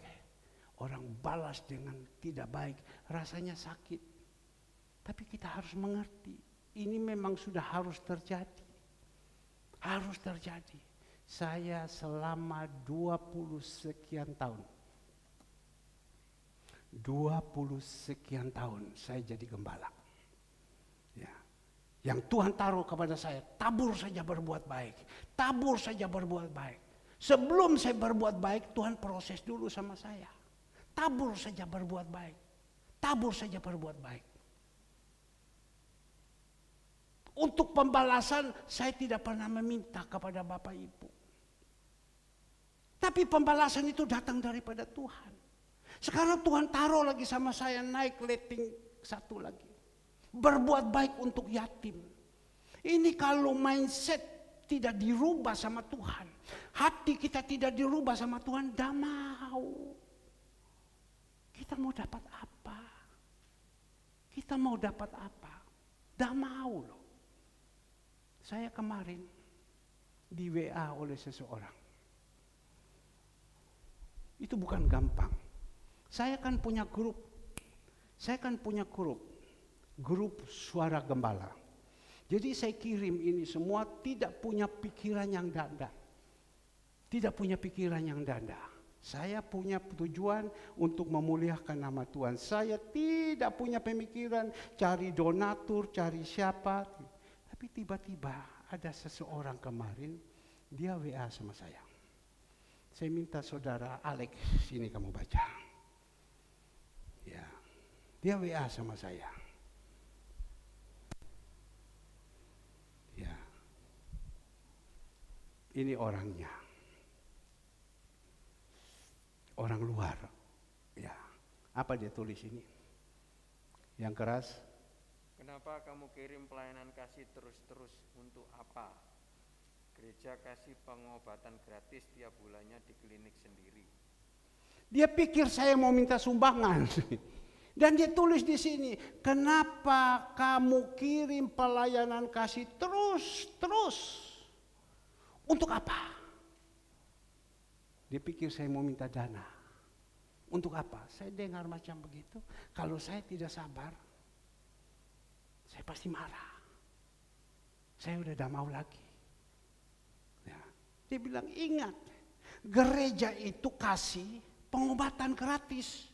Orang balas dengan tidak baik, rasanya sakit. Tapi kita harus mengerti, ini memang sudah harus terjadi. Harus terjadi. Saya selama 20 sekian tahun. 20 sekian tahun saya jadi gembala. Ya. Yang Tuhan taruh kepada saya, tabur saja berbuat baik. Tabur saja berbuat baik. Sebelum saya berbuat baik, Tuhan proses dulu sama saya. Tabur saja berbuat baik. Tabur saja berbuat baik. Untuk pembalasan saya tidak pernah meminta kepada Bapak Ibu. Tapi pembalasan itu datang daripada Tuhan. Sekarang Tuhan taruh lagi sama saya naik rating satu lagi. Berbuat baik untuk yatim. Ini kalau mindset tidak dirubah sama Tuhan. Hati kita tidak dirubah sama Tuhan, tidak mau. Kita mau dapat apa? Kita mau dapat apa? Tidak mau loh. Saya kemarin di WA oleh seseorang. Itu bukan gampang. Saya kan punya grup. Grup Suara Gembala. Jadi saya kirim ini semua tidak punya pikiran yang danda. Tidak punya pikiran yang danda. Saya punya tujuan untuk memuliakan nama Tuhan. Saya tidak punya pemikiran cari donatur, cari siapa. Tapi tiba-tiba ada seseorang kemarin, dia WA sama saya. Saya minta saudara Alex, sini kamu baca. Ya, dia WA sama saya. Ya, ini orangnya. Orang luar. Ya, apa dia tulis ini? Yang keras. Kenapa kamu kirim pelayanan kasih terus-terus, untuk apa? Gereja kasih pengobatan gratis tiap bulannya di klinik sendiri. Dia pikir saya mau minta sumbangan. Dan dia tulis di sini, kenapa kamu kirim pelayanan kasih terus-terus? Untuk apa? Dia pikir saya mau minta dana. Untuk apa? Saya dengar macam begitu. Kalau saya tidak sabar, saya pasti marah. Saya udah tidak mau lagi. Ya. Dia bilang, ingat, gereja itu kasih pengobatan gratis.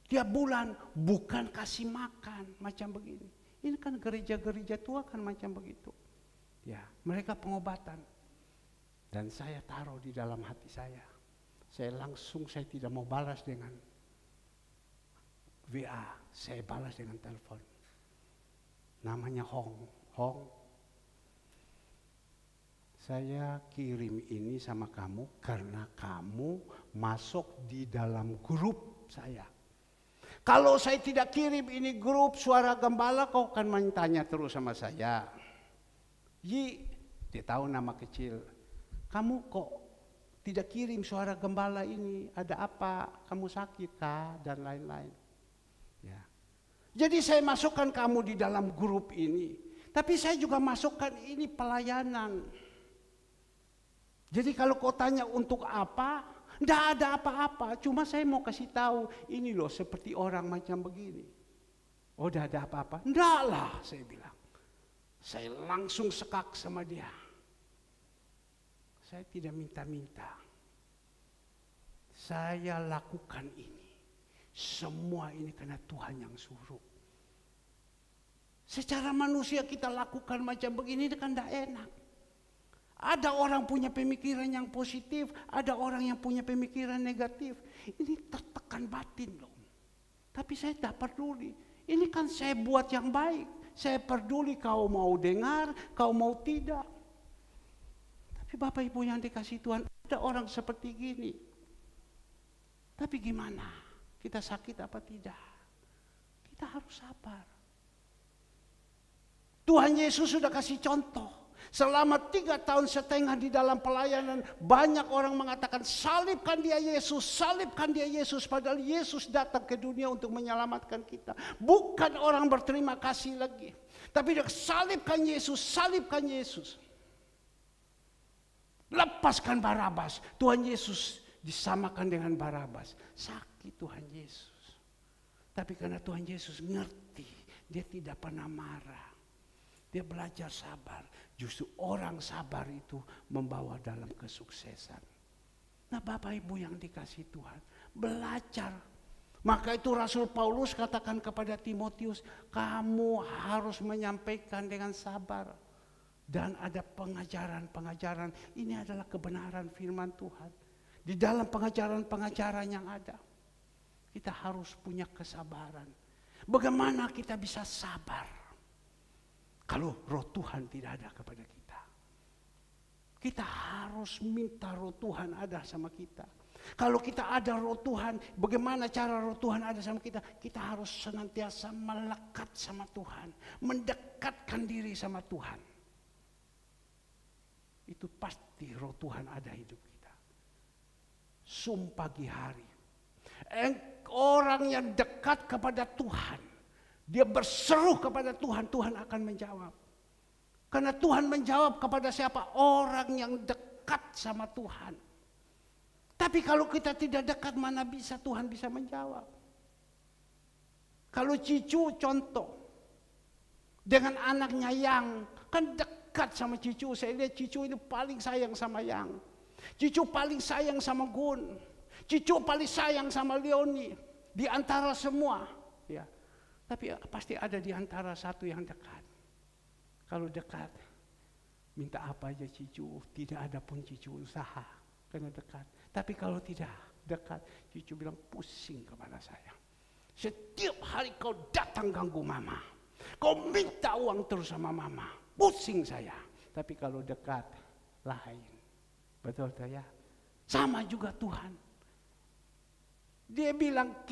Tiap bulan, bukan kasih makan, macam begini. Ini kan gereja-gereja tua kan macam begitu. Ya, mereka pengobatan. Dan saya taruh di dalam hati saya. Saya tidak mau balas dengan WA, saya balas dengan telepon. Namanya Hong. Saya kirim ini sama kamu karena kamu masuk di dalam grup saya. Kalau saya tidak kirim ini grup Suara Gembala, kau akan tanya terus sama saya. Dia tahu nama kecil. Kamu kok tidak kirim Suara Gembala ini? Ada apa? Kamu sakit kah? Dan lain-lain. Ya. Jadi saya masukkan kamu di dalam grup ini. Tapi saya juga masukkan ini pelayanan. Jadi kalau kau tanya untuk apa, tidak ada apa-apa. Cuma saya mau kasih tahu, ini loh seperti orang macam begini. Oh, tidak ada apa-apa? Tidak lah, saya bilang. Saya langsung sekak sama dia. Saya tidak minta-minta. Saya lakukan ini. Semua ini karena Tuhan yang suruh. Secara manusia kita lakukan macam begini kan tidak enak. Ada orang punya pemikiran yang positif, ada orang yang punya pemikiran negatif. Ini tertekan batin loh. Tapi saya tidak peduli. Ini kan saya buat yang baik. Saya peduli kau mau dengar, kau mau tidak. Tapi Bapak Ibu yang dikasih Tuhan, ada orang seperti gini. Tapi gimana? Kita sakit apa tidak? Kita harus sabar. Tuhan Yesus sudah kasih contoh. Selama 3,5 tahun di dalam pelayanan, banyak orang mengatakan salibkan dia Yesus, salibkan dia Yesus. Padahal Yesus datang ke dunia untuk menyelamatkan kita. Bukan orang berterima kasih lagi. Tapi dia salibkan Yesus, salibkan Yesus. Lepaskan Barabas. Tuhan Yesus disamakan dengan Barabas. Sakit Tuhan Yesus. Tapi karena Tuhan Yesus ngerti, dia tidak pernah marah. Dia belajar sabar. Justru orang sabar itu membawa dalam kesuksesan. Nah Bapak Ibu yang dikasih Tuhan, belajar. Maka itu Rasul Paulus katakan kepada Timotius, kamu harus menyampaikan dengan sabar. Dan ada pengajaran-pengajaran, ini adalah kebenaran firman Tuhan. Di dalam pengajaran-pengajaran yang ada, kita harus punya kesabaran. Bagaimana kita bisa sabar? Kalau roh Tuhan tidak ada kepada kita. Kita harus minta roh Tuhan ada sama kita. Kalau kita ada roh Tuhan, bagaimana cara roh Tuhan ada sama kita? Kita harus senantiasa melekat sama Tuhan. Mendekatkan diri sama Tuhan. Itu pasti roh Tuhan ada hidup kita. Pagi hari. Orang yang dekat kepada Tuhan, dia berseru kepada Tuhan, Tuhan akan menjawab. Karena Tuhan menjawab kepada siapa? Orang yang dekat sama Tuhan. Tapi kalau kita tidak dekat, mana bisa Tuhan bisa menjawab? Kalau Cicu contoh, dengan anaknya Yang, kan dekat sama Cicu. Saya lihat Cicu ini paling sayang sama Yang. Cicu paling sayang sama Gun. Cicu paling sayang sama Leoni. Di antara semua. Ya. Tapi pasti ada di antara satu yang dekat. Kalau dekat, minta apa aja Cicu, tidak ada pun Cicu usaha karena dekat. Tapi kalau tidak dekat, Cicu bilang pusing kepala saya. Setiap hari kau datang ganggu mama, kau minta uang terus sama mama, pusing saya. Tapi kalau dekat, lain. Betul ya? Sama juga Tuhan. Dia bilang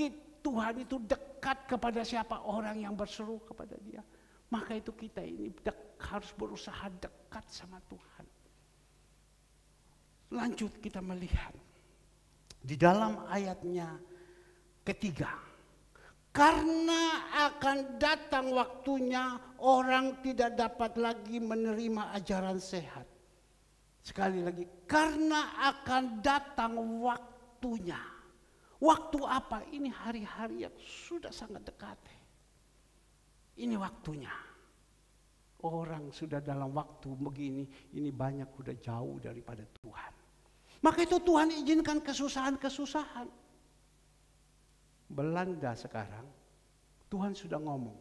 Tuhan itu dekat kepada siapa orang yang berseru kepada dia. Maka itu kita ini harus berusaha dekat sama Tuhan. Lanjut kita melihat. Di dalam ayatnya ketiga. Karena akan datang waktunya orang tidak dapat lagi menerima ajaran sehat. Sekali lagi. Karena akan datang waktunya. Waktu apa? Ini hari-hari yang sudah sangat dekat. Ini waktunya. Orang sudah dalam waktu begini, ini banyak sudah jauh daripada Tuhan. Maka itu Tuhan izinkan kesusahan-kesusahan. Belanda sekarang, Tuhan sudah ngomong.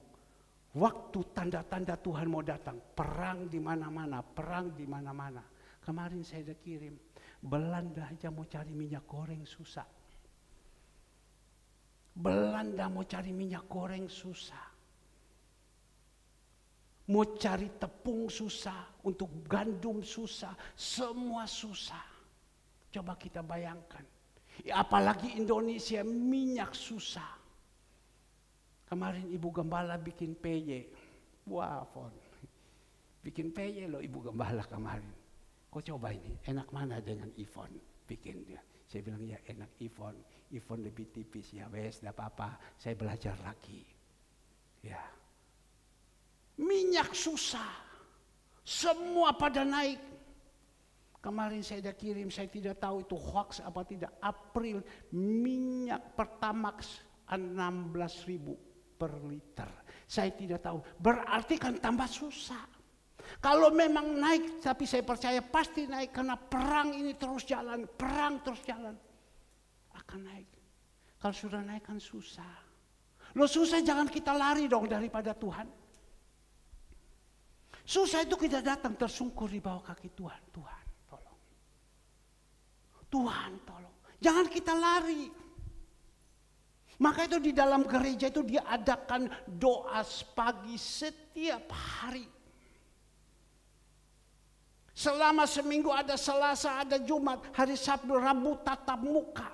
Waktu tanda-tanda Tuhan mau datang, perang di mana-mana, perang di mana-mana. Kemarin saya sudah kirim, Belanda aja mau cari minyak goreng susah. Belanda mau cari minyak goreng susah. Mau cari tepung susah, untuk gandum susah, semua susah. Coba kita bayangkan. Apalagi Indonesia minyak susah. Kemarin Ibu Gembala bikin PY. Wah, Fon. Bikin PY loh Ibu Gembala kemarin. Kau coba ini, enak mana dengan Ivon bikin dia. Saya bilang ya enak Ivon lebih tipis ya wes, tidak apa-apa. Saya belajar lagi. Ya. Minyak minyak susah. Semua pada naik. Kemarin saya sudah kirim, saya tidak tahu itu hoax apa tidak. April minyak Pertamax 16.000 per liter. Saya tidak tahu. Berarti kan tambah susah. Kalau memang naik, tapi saya percaya pasti naik karena perang ini terus jalan, perang terus jalan. Akan naik. Kalau sudah naik kan susah. Loh susah jangan kita lari dong daripada Tuhan. Susah itu kita datang tersungkur di bawah kaki Tuhan. Tuhan tolong. Tuhan tolong. Jangan kita lari. Maka itu di dalam gereja itu diadakan doa pagi setiap hari. Selama seminggu ada Selasa, ada Jumat, hari Sabtu, Rabu tatap muka.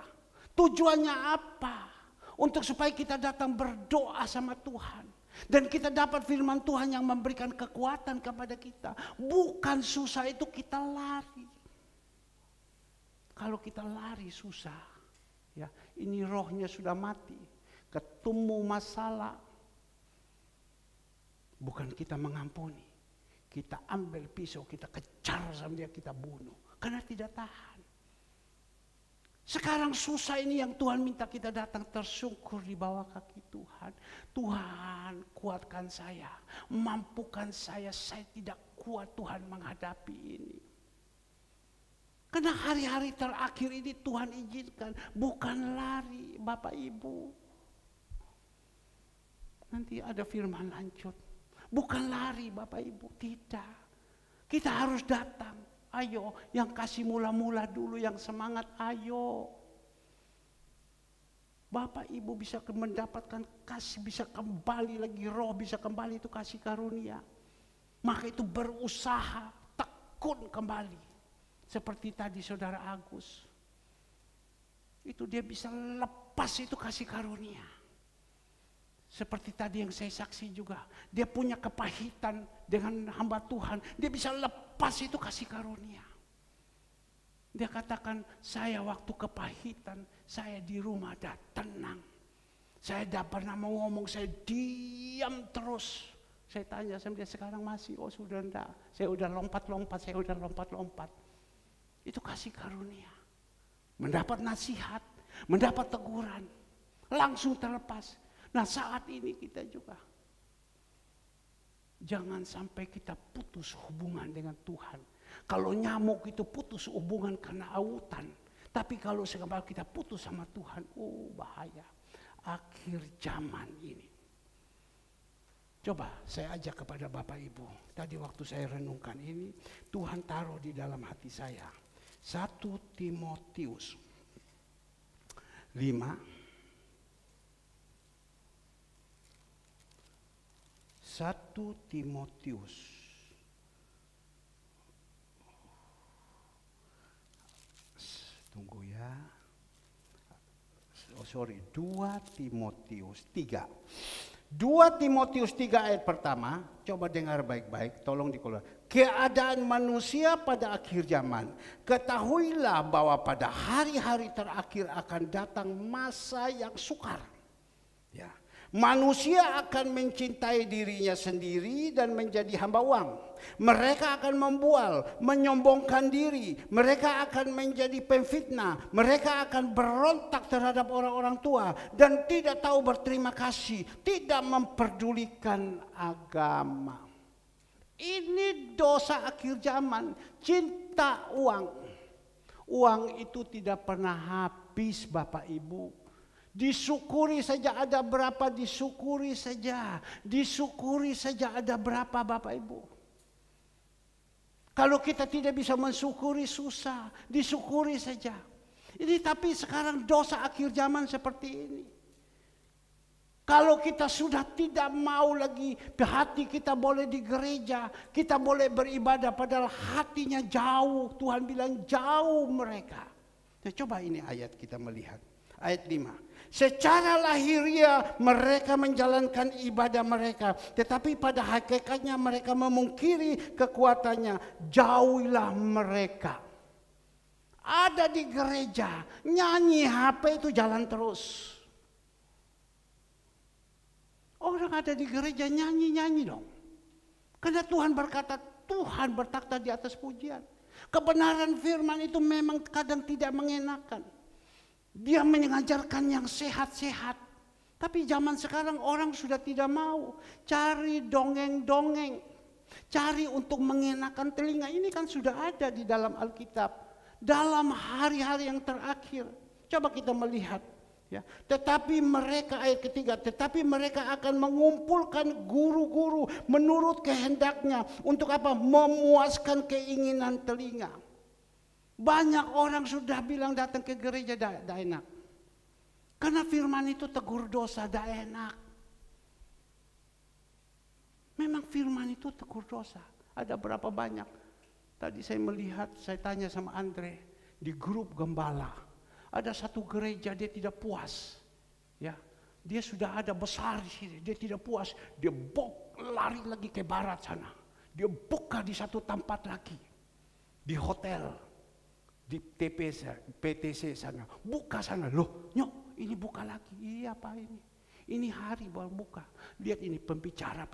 Tujuannya apa? Untuk supaya kita datang berdoa sama Tuhan. Dan kita dapat firman Tuhan yang memberikan kekuatan kepada kita. Bukan susah itu kita lari. Kalau kita lari susah. Ya, ini rohnya sudah mati. Ketemu masalah. Bukan kita mengampuni. Kita ambil pisau, kita kejar sama dia, kita bunuh. Karena tidak tahan. Sekarang susah ini yang Tuhan minta kita datang tersungkur di bawah kaki Tuhan. Tuhan kuatkan saya, mampukan saya tidak kuat Tuhan menghadapi ini. Karena hari-hari terakhir ini Tuhan izinkan, bukan lari Bapak Ibu. Nanti ada firman lanjut. Bukan lari Bapak Ibu, tidak. Kita harus datang. Ayo, yang kasih mula-mula dulu, yang semangat, ayo. Bapak Ibu bisa mendapatkan kasih, bisa kembali lagi, roh bisa kembali, itu kasih karunia. Maka itu berusaha, tekun kembali. Seperti tadi Saudara Agus. Itu dia bisa lepas itu kasih karunia. Seperti tadi yang saya saksi juga. Dia punya kepahitan dengan hamba Tuhan. Dia bisa lepas itu kasih karunia. Dia katakan, saya waktu kepahitan, saya di rumah dah tenang. Saya tidak pernah mau ngomong, saya diam terus. Saya tanya sama dia, sekarang masih? Oh sudah enggak. Saya udah lompat-lompat. Itu kasih karunia. Mendapat nasihat, mendapat teguran. Langsung terlepas. Nah saat ini kita juga jangan sampai kita putus hubungan dengan Tuhan. Kalau nyamuk itu putus hubungan karena autan. Tapi kalau sekali kita putus sama Tuhan, oh bahaya. Akhir zaman ini. Coba saya ajak kepada Bapak Ibu. Tadi waktu saya renungkan ini, Tuhan taruh di dalam hati saya. 1 Timotius 5. 1 Timotius. Tunggu ya. 2 Timotius 3. 2 Timotius 3 ayat pertama. Coba dengar baik-baik, tolong dikeluar. Keadaan manusia pada akhir zaman. Ketahuilah bahwa pada hari-hari terakhir akan datang masa yang sukar. Ya. Manusia akan mencintai dirinya sendiri dan menjadi hamba uang. Mereka akan membual, menyombongkan diri. Mereka akan menjadi pemfitnah. Mereka akan berontak terhadap orang-orang tua dan tidak tahu berterima kasih, tidak memperdulikan agama. Ini dosa akhir zaman, cinta uang. Uang itu tidak pernah habis Bapak Ibu. Disyukuri saja ada berapa, disyukuri saja. Disyukuri saja ada berapa Bapak Ibu. Kalau kita tidak bisa mensyukuri susah, disyukuri saja. Ini tapi sekarang dosa akhir zaman seperti ini. Kalau kita sudah tidak mau lagi, hati kita boleh di gereja, kita boleh beribadah padahal hatinya jauh. Tuhan bilang jauh mereka. Nah, coba ini ayat kita melihat. Ayat 5. Secara lahiriah mereka menjalankan ibadah mereka, tetapi pada hakikatnya mereka memungkiri kekuatannya. Jauhilah mereka. Ada di gereja, nyanyi HP itu jalan terus. Orang ada di gereja nyanyi-nyanyi dong. Karena Tuhan berkata, Tuhan bertakhta di atas pujian. Kebenaran firman itu memang kadang tidak mengenakan. Dia mengajarkan yang sehat-sehat. Tapi zaman sekarang orang sudah tidak mau. Cari dongeng-dongeng. Cari untuk mengenakan telinga. Ini kan sudah ada di dalam Alkitab. Dalam hari-hari yang terakhir. Coba kita melihat. Ya. Tetapi mereka, ayat ketiga, tetapi mereka akan mengumpulkan guru-guru menurut kehendaknya. Untuk apa? Memuaskan keinginan telinga. Banyak orang sudah bilang datang ke gereja tidak enak. Karena firman itu tegur dosa, tidak enak. Memang firman itu tegur dosa. Ada berapa banyak? Tadi saya melihat, saya tanya sama Andre di grup gembala. Ada satu gereja dia tidak puas. Ya, dia sudah ada besar di sini, dia tidak puas. Dia lari lagi ke barat sana. Dia buka di satu tempat lagi. Di hotel. Di PTC sana. Buka sana. Loh, nyok, ini buka lagi. Iya Pak ini. Ini hari baru buka. Lihat ini pembicara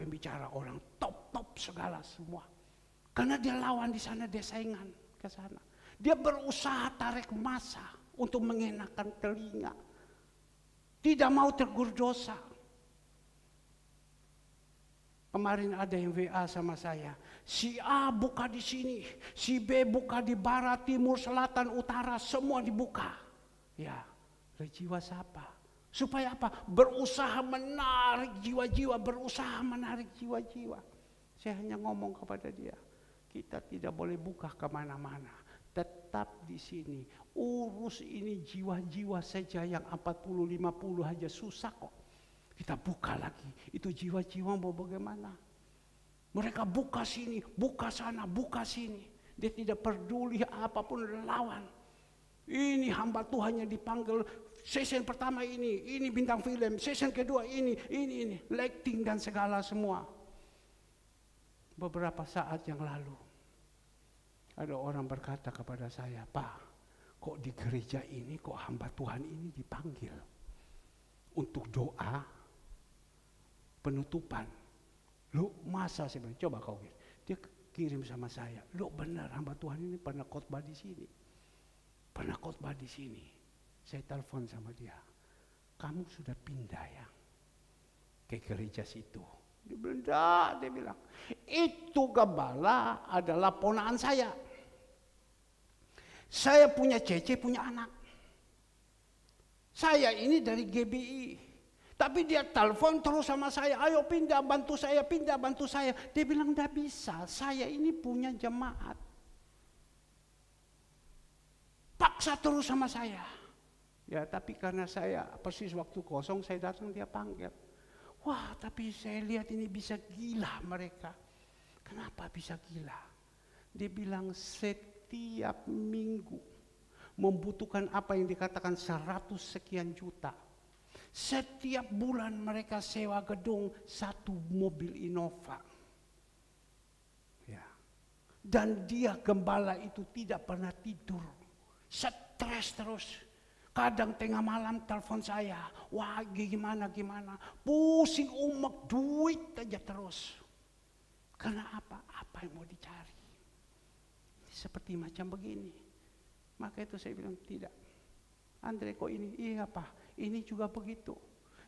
orang top segala semua. Karena dia lawan di sana, dia saingan ke sana. Dia berusaha tarik massa untuk mengenakan telinga. Tidak mau tegur dosa. Kemarin ada yang WA sama saya. Si A buka di sini, si B buka di barat, timur, selatan, utara, semua dibuka. Ya, jiwa siapa? Supaya apa? Berusaha menarik jiwa-jiwa, Saya hanya ngomong kepada dia. Kita tidak boleh buka kemana-mana. Tetap di sini. Urus ini jiwa-jiwa saja yang 40-50 aja susah kok. Kita buka lagi. Itu jiwa-jiwa mau bagaimana? Mereka buka sini, buka sana, buka sini. Dia tidak peduli apapun lawan. Ini hamba Tuhan yang dipanggil. Season pertama ini bintang film. Season kedua ini. Lighting dan segala semua. Beberapa saat yang lalu, ada orang berkata kepada saya, Pak, kok di gereja ini, kok hamba Tuhan ini dipanggil untuk doa penutupan. Lu masa saya bilang, coba kau kirim. Dia kirim sama saya, lu benar hamba Tuhan ini pernah khotbah di sini. Saya telepon sama dia, kamu sudah pindah ya ke gereja situ. Dia bilang, itu gembala adalah ponakan saya. Saya punya cece, punya anak. Saya ini dari GBI. Tapi dia telepon terus sama saya, ayo pindah, bantu saya. Dia bilang, tidak bisa, saya ini punya jemaat. Paksa terus sama saya. Ya, tapi karena saya persis waktu kosong, saya datang, dia panggil. Wah, tapi saya lihat ini bisa gila mereka. Kenapa bisa gila? Dia bilang setiap minggu membutuhkan apa yang dikatakan 100 sekian juta. Setiap bulan mereka sewa gedung 1 mobil Innova. Ya. Dan dia gembala itu tidak pernah tidur. Stres terus. Kadang tengah malam telepon saya, wah gimana, pusing umek duit aja terus. Karena apa? Apa yang mau dicari? Seperti macam begini. Maka itu saya bilang tidak. Andre kok ini? Iya Pak, ini juga begitu.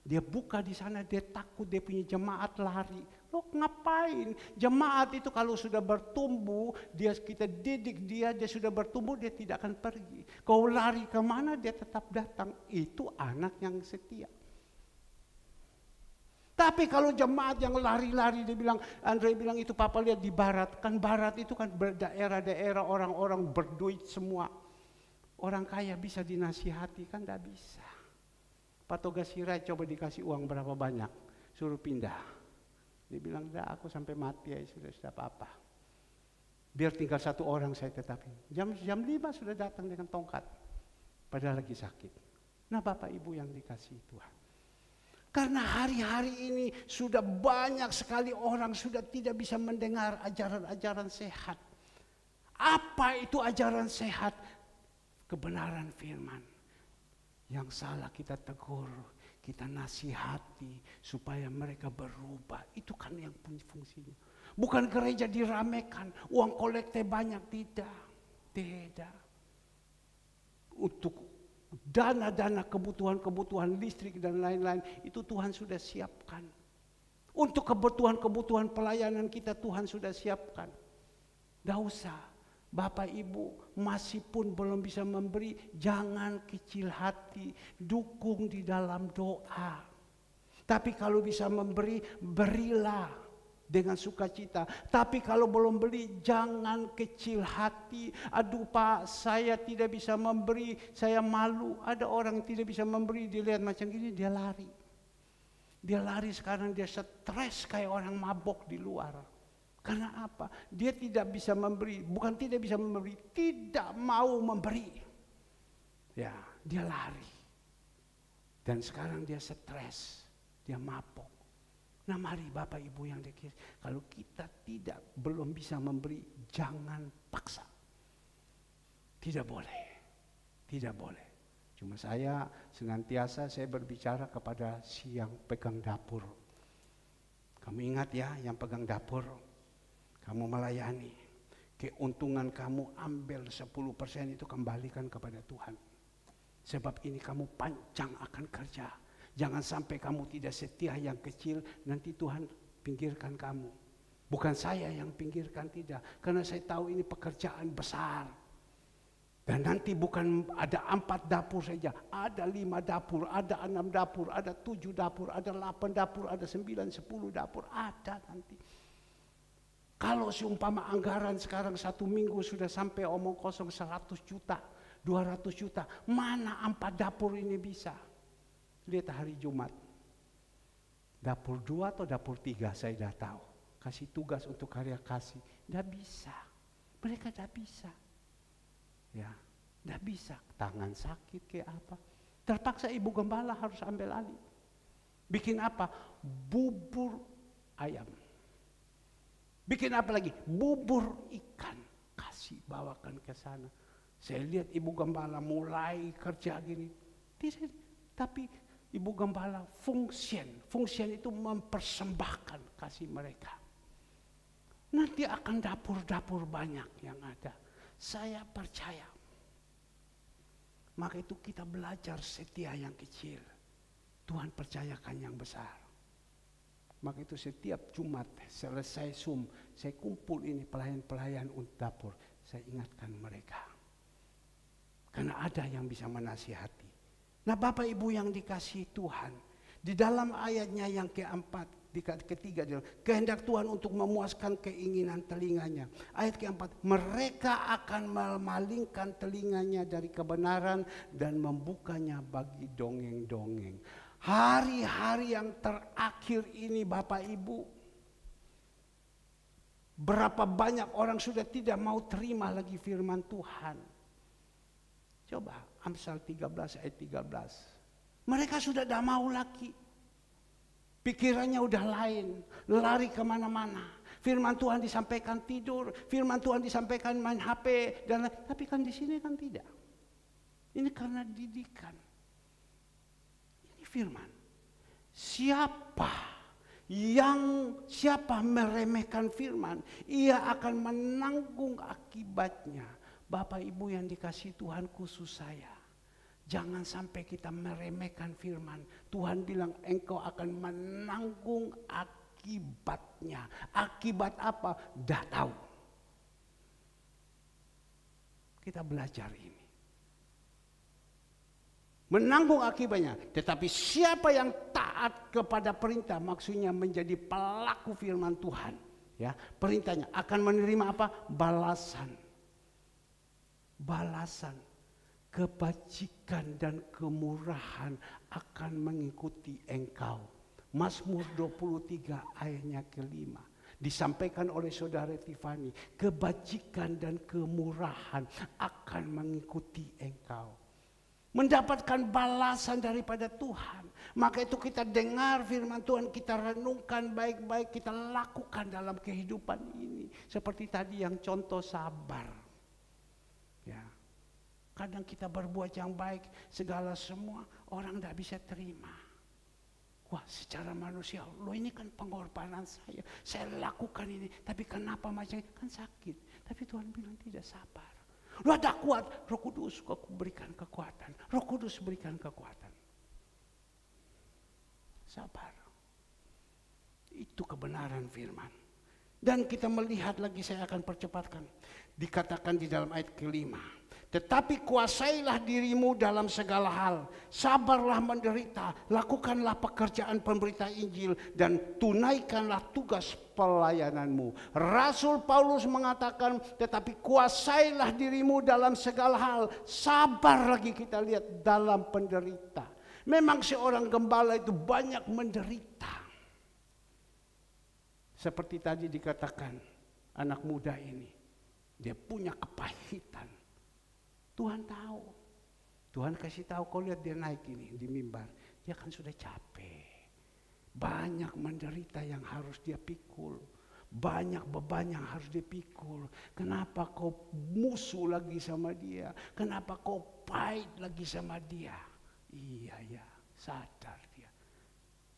Dia buka di sana, dia takut dia punya jemaat lari. Lo ngapain? Jemaat itu kalau sudah bertumbuh, kita didik dia sudah bertumbuh, dia tidak akan pergi. Kau lari kemana, dia tetap datang. Itu anak yang setia. Tapi kalau jemaat yang lari-lari, Andre bilang itu Papa lihat di barat. Kan barat itu kan daerah-daerah orang-orang berduit semua. Orang kaya bisa dinasihati, kan tidak bisa. Pak Toga Sirait coba dikasih uang berapa banyak, suruh pindah. Dia bilang, dah aku sampai mati ya sudah apa-apa. Biar tinggal 1 orang saya tetapin. Jam 5 sudah datang dengan tongkat. Padahal lagi sakit. Nah Bapak Ibu yang dikasih Tuhan. Karena hari-hari ini sudah banyak sekali orang sudah tidak bisa mendengar ajaran-ajaran sehat. Apa itu ajaran sehat? Kebenaran firman. Yang salah kita tegur, Kita nasihati supaya mereka berubah. Itu kan yang punya fungsinya. Bukan gereja diramekan, uang kolekte banyak, tidak. Tidak. Untuk dana-dana kebutuhan-kebutuhan listrik dan lain-lain, itu Tuhan sudah siapkan. Untuk kebutuhan-kebutuhan pelayanan kita Tuhan sudah siapkan. Tidak usah. Bapak Ibu masih pun belum bisa memberi, jangan kecil hati, dukung di dalam doa. Tapi kalau bisa memberi, berilah dengan sukacita. Tapi kalau belum beli, jangan kecil hati. Aduh Pak, saya tidak bisa memberi, saya malu. Ada orang yang tidak bisa memberi, dia lihat macam gini, dia lari. Dia lari sekarang, dia stres kayak orang mabok di luar. Karena apa? Dia tidak bisa memberi, bukan tidak bisa memberi, tidak mau memberi. Ya, dia lari. Dan sekarang dia stres, dia mabok. Nah mari Bapak Ibu yang dikasih, kalau kita belum bisa memberi, jangan paksa. Tidak boleh, tidak boleh. Cuma saya senantiasa berbicara kepada si yang pegang dapur. Kamu ingat ya, yang pegang dapur, kamu melayani, keuntungan kamu ambil 10% itu kembalikan kepada Tuhan. Sebab ini kamu panjang akan kerja. Jangan sampai kamu tidak setia yang kecil, nanti Tuhan pinggirkan kamu. Bukan saya yang pinggirkan, tidak. Karena saya tahu ini pekerjaan besar. Dan nanti bukan ada 4 dapur saja, ada 5 dapur, ada 6 dapur, ada 7 dapur, ada 8 dapur, ada 9, 10 dapur, ada nanti. Kalau seumpama anggaran sekarang 1 minggu sudah sampai omong kosong 100 juta, 200 juta, mana 4 dapur ini bisa? Lihat hari Jumat, dapur 2 atau dapur 3 saya tidak tahu. Kasih tugas untuk karya kasih, tidak bisa. Mereka tidak bisa. Ya, tidak bisa, tangan sakit kayak apa. Terpaksa ibu gembala harus ambil alih. Bikin apa? Bubur ayam. Bikin apa lagi? Bubur ikan. Kasih bawakan ke sana. Saya lihat ibu gembala mulai kerja gini. Tapi ibu gembala fungsi itu mempersembahkan kasih mereka. Nanti akan dapur-dapur banyak yang ada. Saya percaya. Maka itu kita belajar setia yang kecil. Tuhan percayakan yang besar. Maka itu setiap Jumat selesai saya kumpul ini pelayan-pelayan untuk dapur. Saya ingatkan mereka. Karena ada yang bisa menasihati. Nah Bapak Ibu yang dikasihi Tuhan. Di dalam ayatnya yang keempat. Ketiga, kehendak Tuhan untuk memuaskan keinginan telinganya. Ayat keempat, mereka akan memalingkan telinganya dari kebenaran dan membukanya bagi dongeng-dongeng. Hari-hari yang terakhir ini Bapak Ibu, berapa banyak orang sudah tidak mau terima lagi firman Tuhan. Coba Amsal 13 ayat 13. Mereka sudah tidak mau lagi. Pikirannya udah lain, lari kemana-mana. Firman Tuhan disampaikan tidur, firman Tuhan disampaikan main HP, tapi kan di sini kan tidak. Ini karena didikan. Ini firman. Siapa meremehkan firman, ia akan menanggung akibatnya. Bapak Ibu yang dikasihi Tuhan, khusus saya. Jangan sampai kita meremehkan firman. Tuhan bilang engkau akan menanggung akibatnya. Akibat apa? Dah tahu. Kita belajar ini. Menanggung akibatnya. Tetapi siapa yang taat kepada perintah, maksudnya menjadi pelaku firman Tuhan. Ya, perintahnya akan menerima apa? Balasan. Kebajikan dan kemurahan akan mengikuti engkau. Mazmur 23 ayatnya ke-5. Disampaikan oleh saudara Tiffany. Kebajikan dan kemurahan akan mengikuti engkau. Mendapatkan balasan daripada Tuhan. Maka itu kita dengar firman Tuhan, kita renungkan baik-baik, kita lakukan dalam kehidupan ini. Seperti tadi yang contoh sabar. Ya. Kadang kita berbuat yang baik, segala semua orang tidak bisa terima. Wah, secara manusia, loh ini kan pengorbanan saya lakukan ini, tapi kenapa macam kan sakit. Tapi Tuhan bilang tidak, sabar. Lu ada kuat, Roh Kudus aku berikan kekuatan. Roh Kudus berikan kekuatan. Sabar. Itu kebenaran firman. Dan kita melihat lagi, saya akan percepatkan. Dikatakan di dalam ayat kelima. Tetapi kuasailah dirimu dalam segala hal. Sabarlah menderita. Lakukanlah pekerjaan pemberita Injil. Dan tunaikanlah tugas pelayananmu. Rasul Paulus mengatakan, tetapi kuasailah dirimu dalam segala hal. Sabar lagi kita lihat dalam penderita. Memang seorang gembala itu banyak menderita. Seperti tadi dikatakan, anak muda ini, dia punya kepahitan. Tuhan tahu. Tuhan kasih tahu, kau lihat dia naik ini di mimbar. Dia kan sudah capek. Banyak menderita yang harus dia pikul. Banyak beban yang harus dia pikul. Kenapa kau musuh lagi sama dia? Kenapa kau pahit lagi sama dia? Iya ya, sadar dia.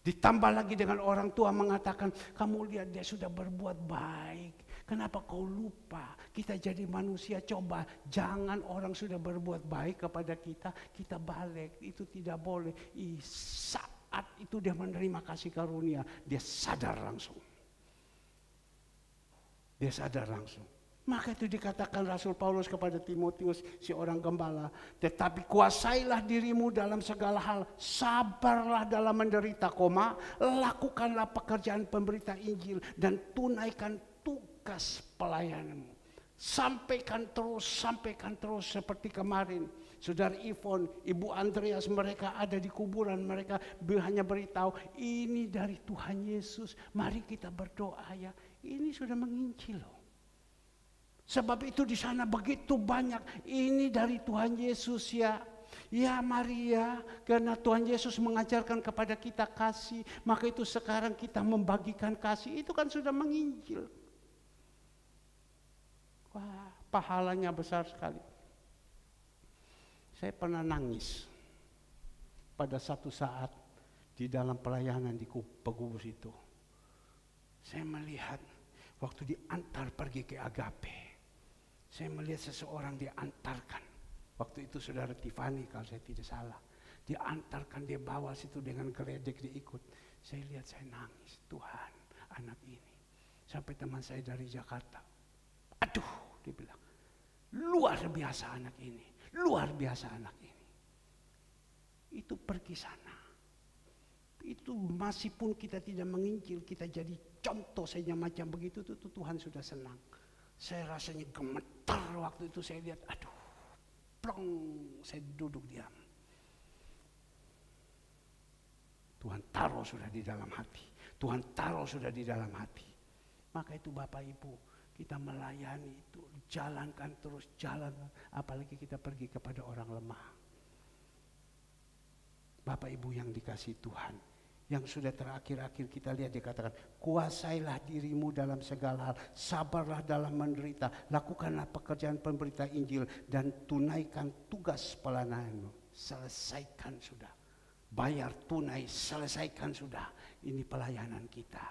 Ditambah lagi dengan orang tua mengatakan, kamu lihat dia sudah berbuat baik. Kenapa kau lupa? Kita jadi manusia, coba jangan orang sudah berbuat baik kepada kita, kita balik. Itu tidak boleh. Saat itu dia menerima kasih karunia, dia sadar langsung. Dia sadar langsung. Maka itu dikatakan Rasul Paulus kepada Timotius, si orang gembala. Tetapi kuasailah dirimu dalam segala hal. Sabarlah dalam menderita, lakukanlah pekerjaan pemberita Injil. Dan tunaikan tugas pelayananmu. Sampaikan terus seperti kemarin. Saudara Ivon, Ibu Andreas, mereka ada di kuburan. Mereka hanya beritahu, ini dari Tuhan Yesus. Mari kita berdoa ya. Ini sudah menginjil loh. Sebab itu di sana begitu banyak, ini dari Tuhan Yesus ya. Ya Maria, karena Tuhan Yesus mengajarkan kepada kita kasih, maka itu sekarang kita membagikan kasih, itu kan sudah menginjil. Wah, pahalanya besar sekali. Saya pernah nangis pada satu saat di dalam pelayanan di Pegubus itu. Saya melihat waktu diantar pergi ke Agape. Saya melihat seseorang diantarkan. Waktu itu saudara Tiffany kalau saya tidak salah. Diantarkan, dia bawa situ dengan geledek, diikut. Saya lihat, saya nangis. Tuhan, anak ini. Sampai teman saya dari Jakarta. Aduh, dia bilang. Luar biasa anak ini. Luar biasa anak ini. Itu pergi sana. Itu masih pun kita tidak menginjil, kita jadi contoh saja macam begitu, itu Tuhan sudah senang. Saya rasanya gemetar waktu itu saya lihat, aduh, plong, saya duduk diam. Tuhan taruh sudah di dalam hati. Tuhan taruh sudah di dalam hati. Maka itu Bapak Ibu, kita melayani itu, jalankan terus, jalankan. Apalagi kita pergi kepada orang lemah. Bapak Ibu yang dikasihi Tuhan, yang sudah terakhir-akhir kita lihat dikatakan, kuasailah dirimu dalam segala hal, sabarlah dalam menderita, lakukanlah pekerjaan pemberita Injil, dan tunaikan tugas pelayananmu. Selesaikan sudah, bayar tunai, selesaikan sudah, ini pelayanan kita.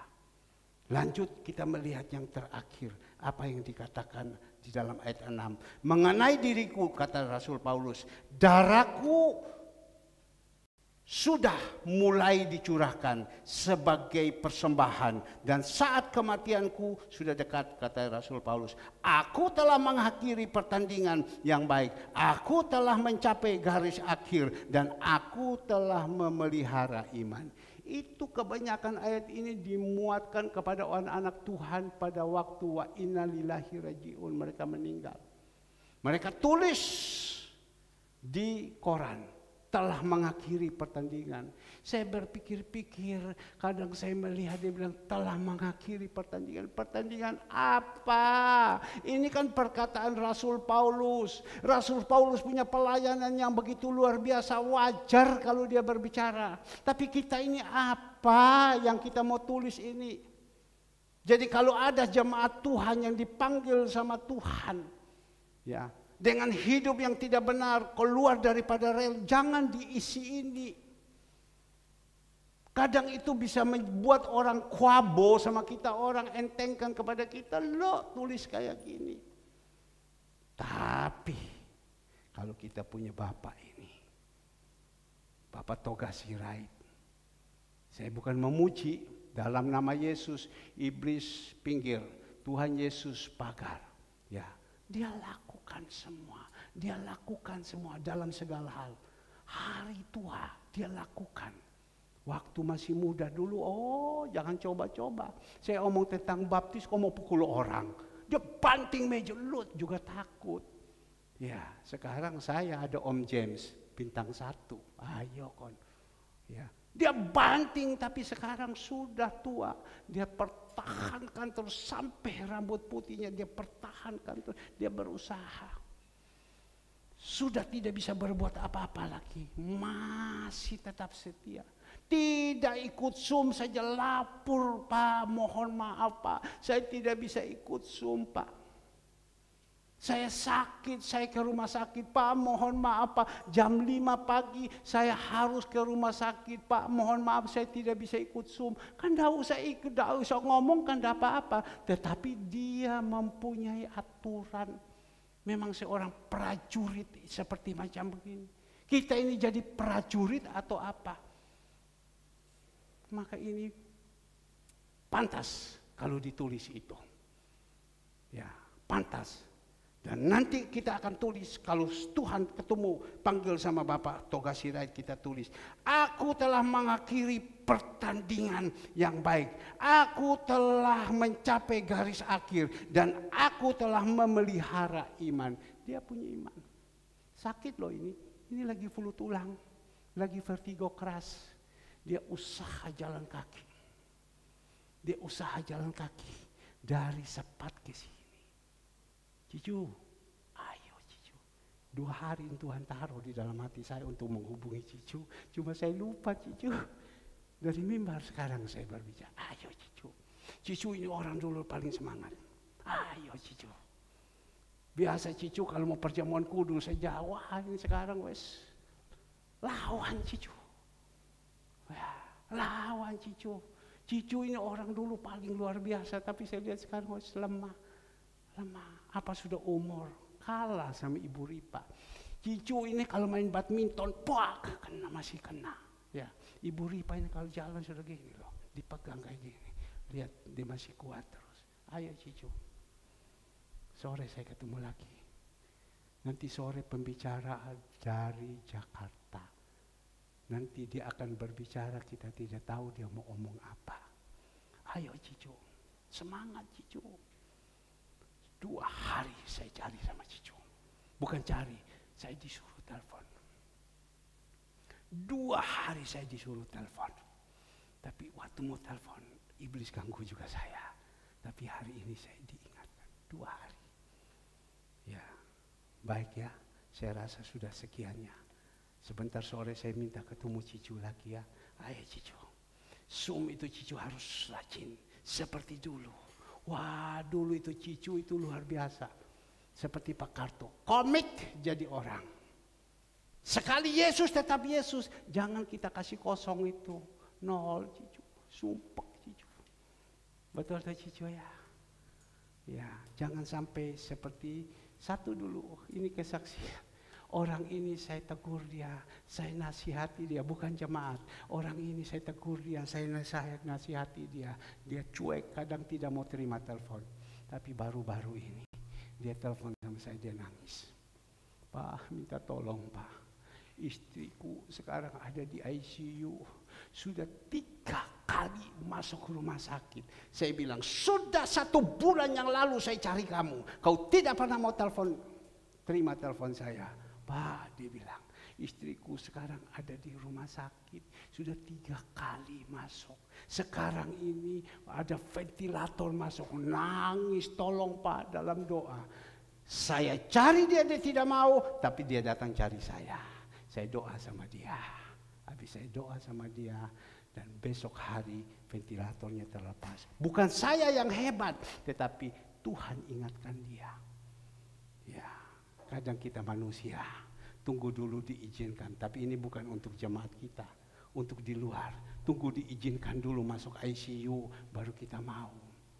Lanjut kita melihat yang terakhir, apa yang dikatakan di dalam ayat 6. Mengenai diriku, kata Rasul Paulus, darahku sudah mulai dicurahkan sebagai persembahan, dan saat kematianku sudah dekat, kata Rasul Paulus. Aku telah mengakhiri pertandingan yang baik, aku telah mencapai garis akhir, dan aku telah memelihara iman. Itu kebanyakan ayat ini dimuatkan kepada anak-anak Tuhan pada waktu wa inna lillahi rajiun, mereka meninggal. Mereka tulis di koran, telah mengakhiri pertandingan. Saya berpikir-pikir, kadang saya melihat dia bilang telah mengakhiri pertandingan. Pertandingan apa? Ini kan perkataan Rasul Paulus. Rasul Paulus punya pelayanan yang begitu luar biasa, wajar kalau dia berbicara. Tapi kita ini apa yang kita mau tulis ini? Jadi kalau ada jemaat Tuhan yang dipanggil sama Tuhan, ya, dengan hidup yang tidak benar, keluar daripada rel, jangan diisi ini. Kadang itu bisa membuat orang kuabo sama kita, orang entengkan kepada kita, lo tulis kayak gini. Tapi kalau kita punya Bapak ini, Bapak Toga Sirait, saya bukan memuji, dalam nama Yesus iblis pinggir, Tuhan Yesus pagar. Ya, dia lakukan semua, dia lakukan semua dalam segala hal. Hari tua dia lakukan. Waktu masih muda dulu, jangan coba-coba. Saya omong tentang baptis, kok mau pukul orang. Dia banting meja, lu juga takut. Ya, sekarang saya ada Om James, bintang 1. Ayo kon. Ya, dia banting tapi sekarang sudah tua. Dia pertahankan terus sampai rambut putihnya, dia pertahankan terus. Dia berusaha. Sudah tidak bisa berbuat apa-apa lagi. Masih tetap setia. Tidak ikut Zoom saja lapor, Pak, mohon maaf Pak, saya tidak bisa ikut Zoom Pak. Saya sakit, saya ke rumah sakit, Pak, mohon maaf Pak, jam 5 pagi saya harus ke rumah sakit, Pak, mohon maaf saya tidak bisa ikut Zoom. Kan tidak usah ikut, tidak usah ngomong, kan tidak apa-apa. Tetapi dia mempunyai aturan. Memang seorang prajurit seperti macam begini. Kita ini jadi prajurit atau apa? Maka ini pantas kalau ditulis itu. Ya, pantas. Dan nanti kita akan tulis, kalau Tuhan ketemu, panggil sama Bapak Toga Sirait, kita tulis, aku telah mengakhiri pertandingan yang baik. Aku telah mencapai garis akhir dan aku telah memelihara iman. Dia punya iman. Sakit loh ini. Ini lagi flu tulang, lagi vertigo keras. Dia usaha jalan kaki. Dia usaha jalan kaki dari Sepat ke sini. Cicu, ayo Cicu. 2 hari Tuhan taruh di dalam hati saya untuk menghubungi Cicu. Cuma saya lupa Cicu. Dari mimbar sekarang saya berbicara. Ayo Cicu. Cicu ini orang dulu paling semangat. Ayo Cicu. Biasa Cicu kalau mau perjamuan kudus saja. Wah ini sekarang wes lawan Cicu. Lawan Cicu. Cicu ini orang dulu paling luar biasa, tapi saya lihat sekarang lemah. Apa sudah umur, kalah sama Ibu Ripa. Cicu ini kalau main badminton, masih kena. Ya, Ibu Ripa ini kalau jalan sudah gini loh, dipegang kayak gini. Lihat dia masih kuat terus. Ayo Cicu. Sore saya ketemu lagi. Nanti sore pembicara dari Jakarta. Nanti dia akan berbicara, kita tidak tahu dia mau omong apa. Ayo Cicu, semangat Cicu. 2 hari saya cari sama Cicu. Bukan cari, saya disuruh telepon. 2 hari saya disuruh telepon. Tapi waktu mau telepon, iblis ganggu juga saya. Tapi hari ini saya diingatkan, 2 hari. Ya, baik ya, saya rasa sudah sekiannya. Sebentar sore saya minta ketemu Cicu lagi ya. Ayo Cicu. Zoom itu Cicu harus rajin. Seperti dulu. Wah dulu itu Cicu itu luar biasa. Seperti Pak Karto. Komik jadi orang. Sekali Yesus tetap Yesus. Jangan kita kasih kosong itu. 0 Cicu. Sumpah Cicu. Betul tak Cicu ya? Ya jangan sampai seperti satu dulu. Ini kesaksian. Orang ini saya tegur dia, saya nasihati dia, bukan jemaat. Orang ini saya tegur dia, saya nasihati dia. Dia cuek, kadang tidak mau terima telepon. Tapi baru-baru ini, dia telepon sama saya, dia nangis. Pak, minta tolong Pak. Istriku sekarang ada di ICU. Sudah 3 kali masuk rumah sakit. Saya bilang, sudah 1 bulan yang lalu saya cari kamu. Kau tidak pernah mau telepon, terima telepon saya. Pak, dia bilang, istriku sekarang ada di rumah sakit, sudah 3 kali masuk. Sekarang ini ada ventilator masuk, nangis, tolong Pak dalam doa. Saya cari dia tidak mau, tapi dia datang cari saya. Saya doa sama dia, habis saya doa sama dia, dan besok hari ventilatornya terlepas. Bukan saya yang hebat, tetapi Tuhan ingatkan dia. Ya. Kadang kita manusia, tunggu dulu diizinkan. Tapi ini bukan untuk jemaat kita, untuk di luar. Tunggu diizinkan dulu masuk ICU, baru kita mau.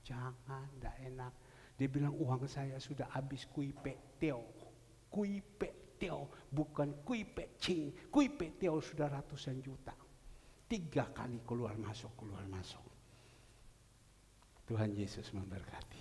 Jangan, tidak enak. Dia bilang uang saya sudah habis kui pe teo, bukan kui pe cing, kui pe teo sudah ratusan juta. 3 kali keluar masuk. Tuhan Yesus memberkati.